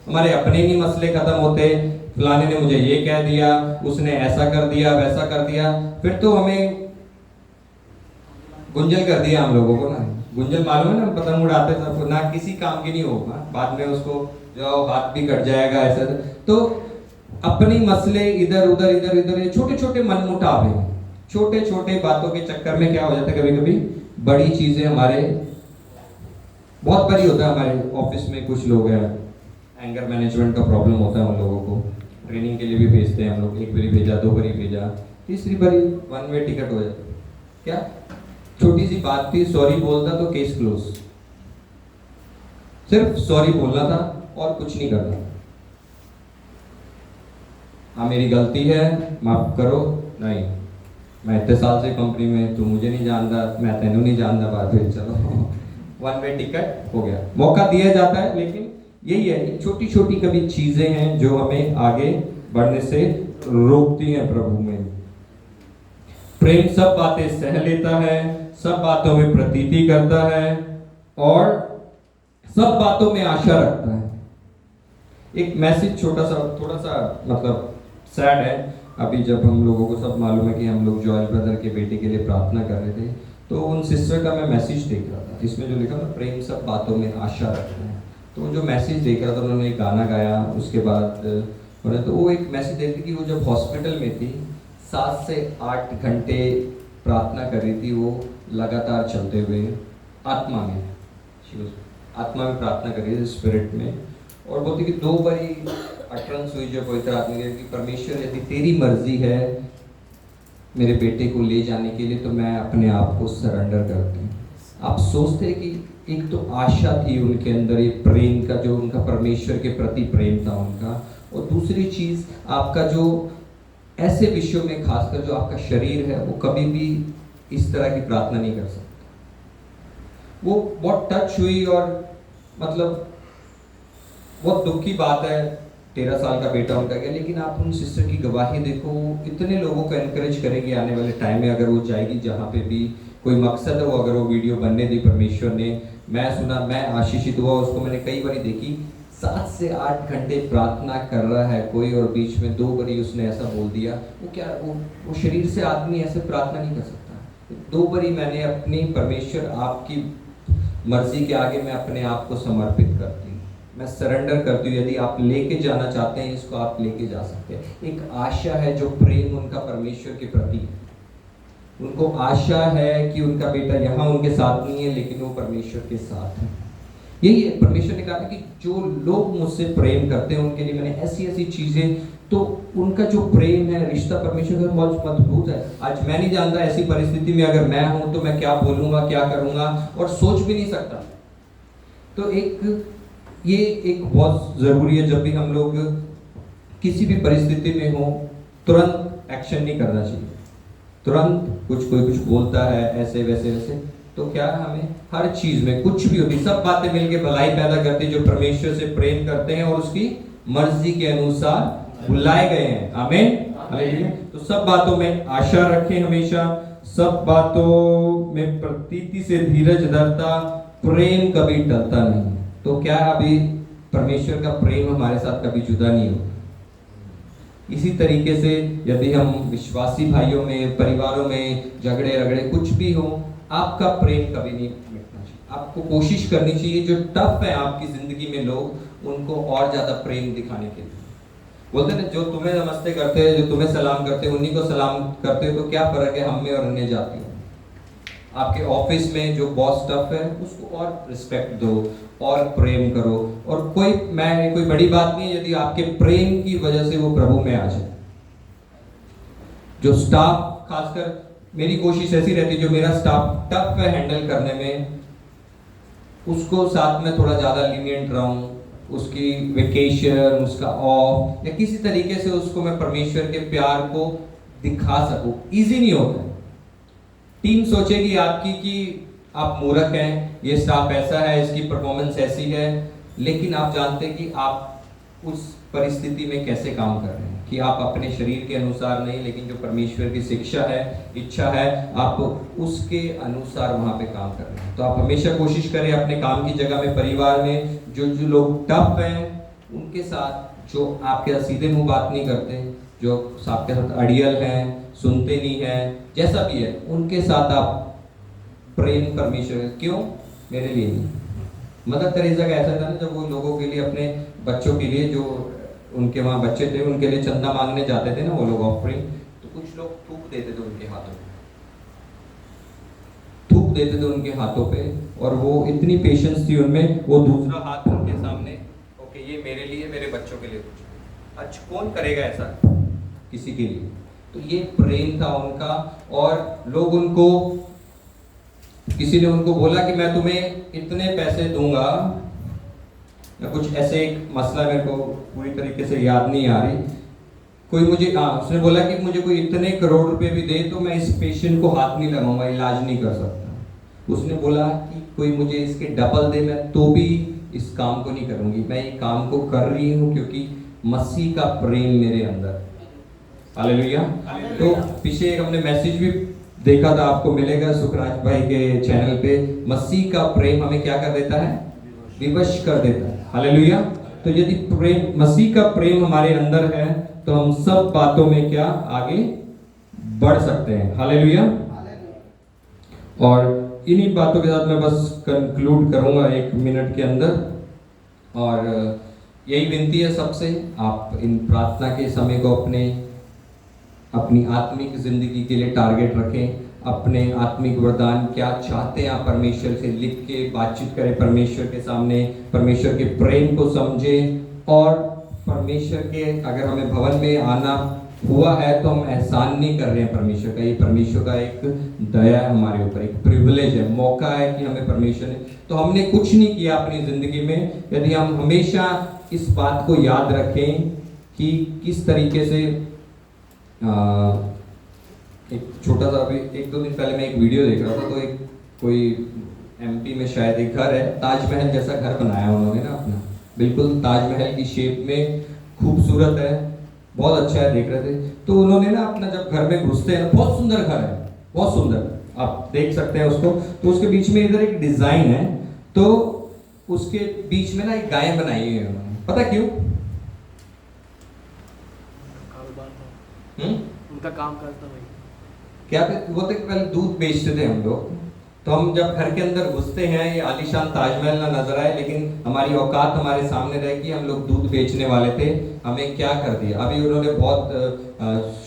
[SPEAKER 1] हमारे अपने नहीं मसले खत्म होते, फलाने ने मुझे ये कह दिया, उसने ऐसा कर दिया, वैसा कर दिया, फिर तो हमें गुंजल कर दिया हम लोगों को ना। गुंजल मालूम है ना, पतंग उड़ाते सबको, ना किसी काम की नहीं होगा, बाद में उसको जो हाथ भी कट जाएगा ऐसा। तो अपनी मसले इधर उधर इधर इधर, ये छोटे छोटे मनमुटाव हैं, छोटे छोटे बातों के चक्कर में क्या हो जाता है, कभी कभी बड़ी चीजें हमारे बहुत बड़ी होता है। हमारे ऑफिस में कुछ लोग हैं, एंगर मैनेजमेंट का प्रॉब्लम होता है उन लोगों को, ट्रेनिंग के लिए भी भेजते हैं हम लोग, एक बारी भेजा, दो बारी भेजा, तीसरी बारी वन वे टिकट हो जाता। क्या छोटी सी बात थी, सॉरी बोलता तो केस क्लोज। सिर्फ सॉरी बोलना था और कुछ नहीं करना। हाँ मेरी गलती है, माफ करो, नहीं मैं इतने साल से कंपनी में, तू मुझे नहीं जानता, मैं तेनू नहीं जानता, बात फिर चलो वन वे टिकट हो गया, मौका दिया जाता है। लेकिन यही है, छोटी छोटी कभी चीजें हैं जो हमें आगे बढ़ने से रोकती हैं प्रभु में। प्रेम सब बातें सह लेता है, सब बातों में प्रतीति करता है और सब बातों में आशा रखता है। एक मैसेज छोटा सा, थोड़ा सा मतलब सैड है। अभी जब हम लोगों को सब मालूम है कि हम लोग जॉयल ब्रदर के बेटे के लिए प्रार्थना कर रहे थे, तो उन सिस्टर का मैं मैसेज देख रहा था, इसमें जो लिखा था प्रेम सब बातों में आशा रखना है। तो जो मैसेज देख रहा था, उन्होंने एक गाना गाया, उसके बाद तो वो एक मैसेज देख रही थी कि वो जब हॉस्पिटल में थी 7 से 8 घंटे प्रार्थना कर रही थी, वो लगातार चलते हुए आत्मा में प्रार्थना कर रही थी, स्पिरिट में। और बोलती कि 2 बारी अटरेंस हुई जो पवित्र आत्मा की, परमेश्वर यदि तेरी मर्जी है मेरे बेटे को ले जाने के लिए, तो मैं अपने आप को सरेंडर करती हूँ। आप सोचते हैं कि एक तो आशा थी उनके अंदर, ये प्रेम का जो उनका परमेश्वर के प्रति प्रेम था उनका, और दूसरी चीज आपका जो ऐसे विषयों में खासकर जो आपका शरीर है वो कभी भी इस तरह की प्रार्थना नहीं कर सकता। वो बहुत टच हुई और मतलब बहुत दुख की बात है, 13 साल का बेटा उनका गया। लेकिन आप उन सिस्टर की गवाही देखो, इतने लोगों को एनकरेज करेंगे आने वाले टाइम में। अगर वो जाएगी जहाँ पे भी कोई मकसद है, वो अगर वो वीडियो बनने दी परमेश्वर ने, मैं सुना, मैं आशीषित हुआ, उसको मैंने कई बार देखी। 7 से 8 घंटे प्रार्थना कर रहा है कोई, और बीच में 2 बारी उसने ऐसा बोल दिया। वो क्या, वो शरीर से आदमी ऐसे प्रार्थना नहीं कर सकता। 2 बारी मैंने अपनी परमेश्वर आपकी मर्जी के आगे मैं अपने आप को समर्पित करती हूँ, मैं सरेंडर करती हूँ। यदि आप लेके जाना चाहते हैं इसको, आप लेके जा सकते हैं। एक आशा है जो प्रेम उनका परमेश्वर के प्रति है। उनको आशा है कि उनका बेटा यहाँ उनके साथ नहीं है, लेकिन वो परमेश्वर के साथ है। यही है, परमेश्वर ने कहा था कि जो लोग मुझसे प्रेम करते हैं उनके लिए मैंने ऐसी ऐसी चीजें, तो उनका जो प्रेम है, रिश्ता परमेश्वर का बहुत मजबूत है। आज मैं नहीं जानता ऐसी परिस्थिति में अगर मैं हूं तो मैं क्या बोलूंगा, क्या करूंगा, और सोच भी नहीं सकता। तो ये एक बहुत जरूरी है, जब भी हम लोग किसी भी परिस्थिति में हो, तुरंत एक्शन नहीं करना चाहिए। तुरंत कोई कुछ बोलता है ऐसे वैसे, तो क्या हमें हर चीज में कुछ भी होती, सब बातें मिलकर भलाई पैदा करती, जो परमेश्वर से प्रेम करते हैं और उसकी मर्जी के अनुसार बुलाए गए हैं। आमीन, हालेलुया। तो सब बातों में आशा रखें हमेशा, सब बातों में प्रतीति से धीरज धरता, प्रेम कभी टलता नहीं। तो क्या अभी परमेश्वर का प्रेम हमारे साथ कभी जुदा नहीं होता? इसी तरीके से यदि हम विश्वासी भाइयों में, परिवारों में झगड़े रगड़े कुछ भी हो, आपका प्रेम कभी नहीं मिटना चाहिए। आपको कोशिश करनी चाहिए, जो टफ है आपकी जिंदगी में लोग, उनको और ज्यादा प्रेम दिखाने के लिए। बोलते हैं जो तुम्हें नमस्ते करते हैं, जो तुम्हें सलाम करते हैं, उन्हीं को सलाम करते हो, तो क्या फर्क है हम में और अन्य जातियों में? आपके ऑफिस में जो बॉस टफ है उसको और रिस्पेक्ट दो और प्रेम करो। और कोई बड़ी बात नहीं है यदि आपके प्रेम की वजह से वो प्रभु में आ जाए। जो स्टाफ, खासकर मेरी कोशिश ऐसी रहती है, जो मेरा स्टाफ टफ है हैंडल करने में, उसको साथ में थोड़ा ज्यादा लीनियंट रहूं, उसकी वेकेशन, उसका ऑफ, या किसी तरीके से उसको मैं परमेश्वर के प्यार को दिखा सकूं। इजी नहीं होता है। टीम सोचेगी आपकी कि आप मूर्ख हैं, ये स्टाफ ऐसा है, इसकी परफॉर्मेंस ऐसी है, लेकिन आप जानते हैं कि आप उस परिस्थिति में कैसे काम कर रहे हैं, कि आप अपने शरीर के अनुसार नहीं, लेकिन जो परमेश्वर की शिक्षा है, इच्छा है, आप उसके अनुसार वहां पे काम कर रहे हैं। तो आप हमेशा कोशिश करें अपने काम की जगह में, परिवार में, जो लोग टफ हैं उनके साथ, जो आपके साथ सीधे मुंह बात नहीं करते, जो आपके साथ अड़ियल हैं, सुनते नहीं हैं, जैसा भी है, उनके साथ आप प्रेम परमेश्वर, क्यों? मेरे लिए नहीं। मदर तेरेसा का ऐसा था ना, जब वो लोगों के लिए, अपने बच्चों के लिए, जो उनके वहाँ बच्चे थे, उनके लिए चंदा मांगने जाते थे ना वो लोग, ऑफरिंग, तो कुछ लोग थूक देते थे उनके हाथों पे, और वो इतनी पेशेंस थी उनमें, वो दूसरा हाथ उनके सामने, ओके ये मेरे लिए, मेरे बच्चों के लिए कुछ। अच्छा, कौन करेगा ऐसा किसी के लिए? तो ये प्रेम था उनका। और लोग उनको, किसी ने उनको बोला कि मैं तुम्हें इतने पैसे दूंगा, या कुछ ऐसे, एक मसला मेरे को पूरी तरीके से याद नहीं आ रही, कोई मुझे, उसने बोला कि मुझे कोई इतने करोड़ रुपए भी दे तो मैं इस पेशेंट को हाथ नहीं लगाऊंगा, इलाज नहीं कर सकता।
[SPEAKER 3] उसने बोला कि कोई मुझे इसके डबल दे, मैं तो भी इस काम को नहीं करूंगी, मैं ये काम को कर रही हूँ क्योंकि मसीह का प्रेम मेरे अंदर। हालेलुया। तो पीछे एक हमने मैसेज भी देखा था, आपको मिलेगा सुखराज भाई के चैनल पे। मसीह का प्रेम हमें क्या कर देता है? विवश कर देता है। हालेलुया। तो यदि प्रेम, मसीह का प्रेम हमारे अंदर है तो हम सब बातों में क्या आगे बढ़ सकते हैं। हालेलुया। और इन्हीं बातों के साथ मैं बस कंक्लूड करूंगा 1 मिनट के अंदर, और यही विनती है सबसे, आप इन प्रार्थना के समय को अपनी आत्मिक जिंदगी के लिए टारगेट रखें। अपने आत्मिक वरदान क्या चाहते हैं आप परमेश्वर से लिख के बातचीत करें परमेश्वर के सामने, परमेश्वर के प्रेम को समझें, और परमेश्वर के, अगर हमें भवन में आना हुआ है तो हम एहसान नहीं कर रहे हैं परमेश्वर का, ये परमेश्वर का एक दया है हमारे ऊपर, एक प्रिविलेज है, मौका है कि हमें परमेश्वर ने, तो हमने कुछ नहीं किया अपनी जिंदगी में। यदि हम हमेशा इस बात को याद रखें कि किस तरीके से एक छोटा सा, अभी 1-2 दिन पहले मैं एक वीडियो देख रहा था, तो एक कोई एमपी में शायद एक घर है, ताजमहल जैसा घर बनाया उन्होंने ना अपना, बिल्कुल ताजमहल की शेप में, खूबसूरत है, बहुत अच्छा है, देख रहे थे। तो उन्होंने ना अपना, जब घर में घुसते हैं, बहुत सुंदर घर है, बहुत सुंदर, आप देख सकते हैं उसको, तो उसके बीच में इधर एक डिजाइन है, तो उसके बीच में ना एक गाय बनाई है उन्होंने, पता क्यों?
[SPEAKER 4] उनका काम करता भाई
[SPEAKER 3] क्या वो तो पहले दूध बेचते थे हम लोग, तो हम जब घर के अंदर घुसते हैं, ये आलीशान ताजमहल ना नजर आए, लेकिन हमारी औकात हमारे सामने रहे कि हम लोग दूध बेचने वाले थे, हमें क्या कर दिया। अभी उन्होंने बहुत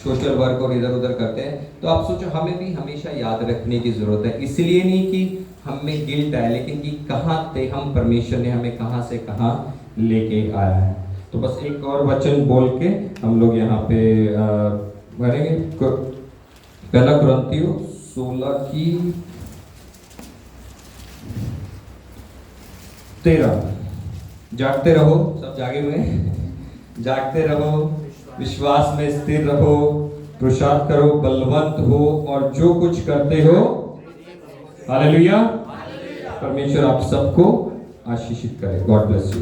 [SPEAKER 3] सोशल वर्क और इधर उधर करते हैं, तो आप सोचो, हमें भी हमेशा याद रखने की जरूरत है, इसलिए नहीं कि हमें गिल्ट आए, लेकिन कि कहाँ थे हम, परमेश्वर ने हमें कहाँ से कहाँ लेके आया है। तो बस एक और वचन बोल के हम लोग यहाँ पे करेंगे, पहला कुरिन्थियों 16:13। जागते रहो, सब जागे हुए हैं, जागते रहो, विश्वास में स्थिर रहो, पुरुषार्थ करो, बलवंत हो, और जो कुछ करते हो, हालेलुया, परमेश्वर आप सबको आशीषित करे। God bless you.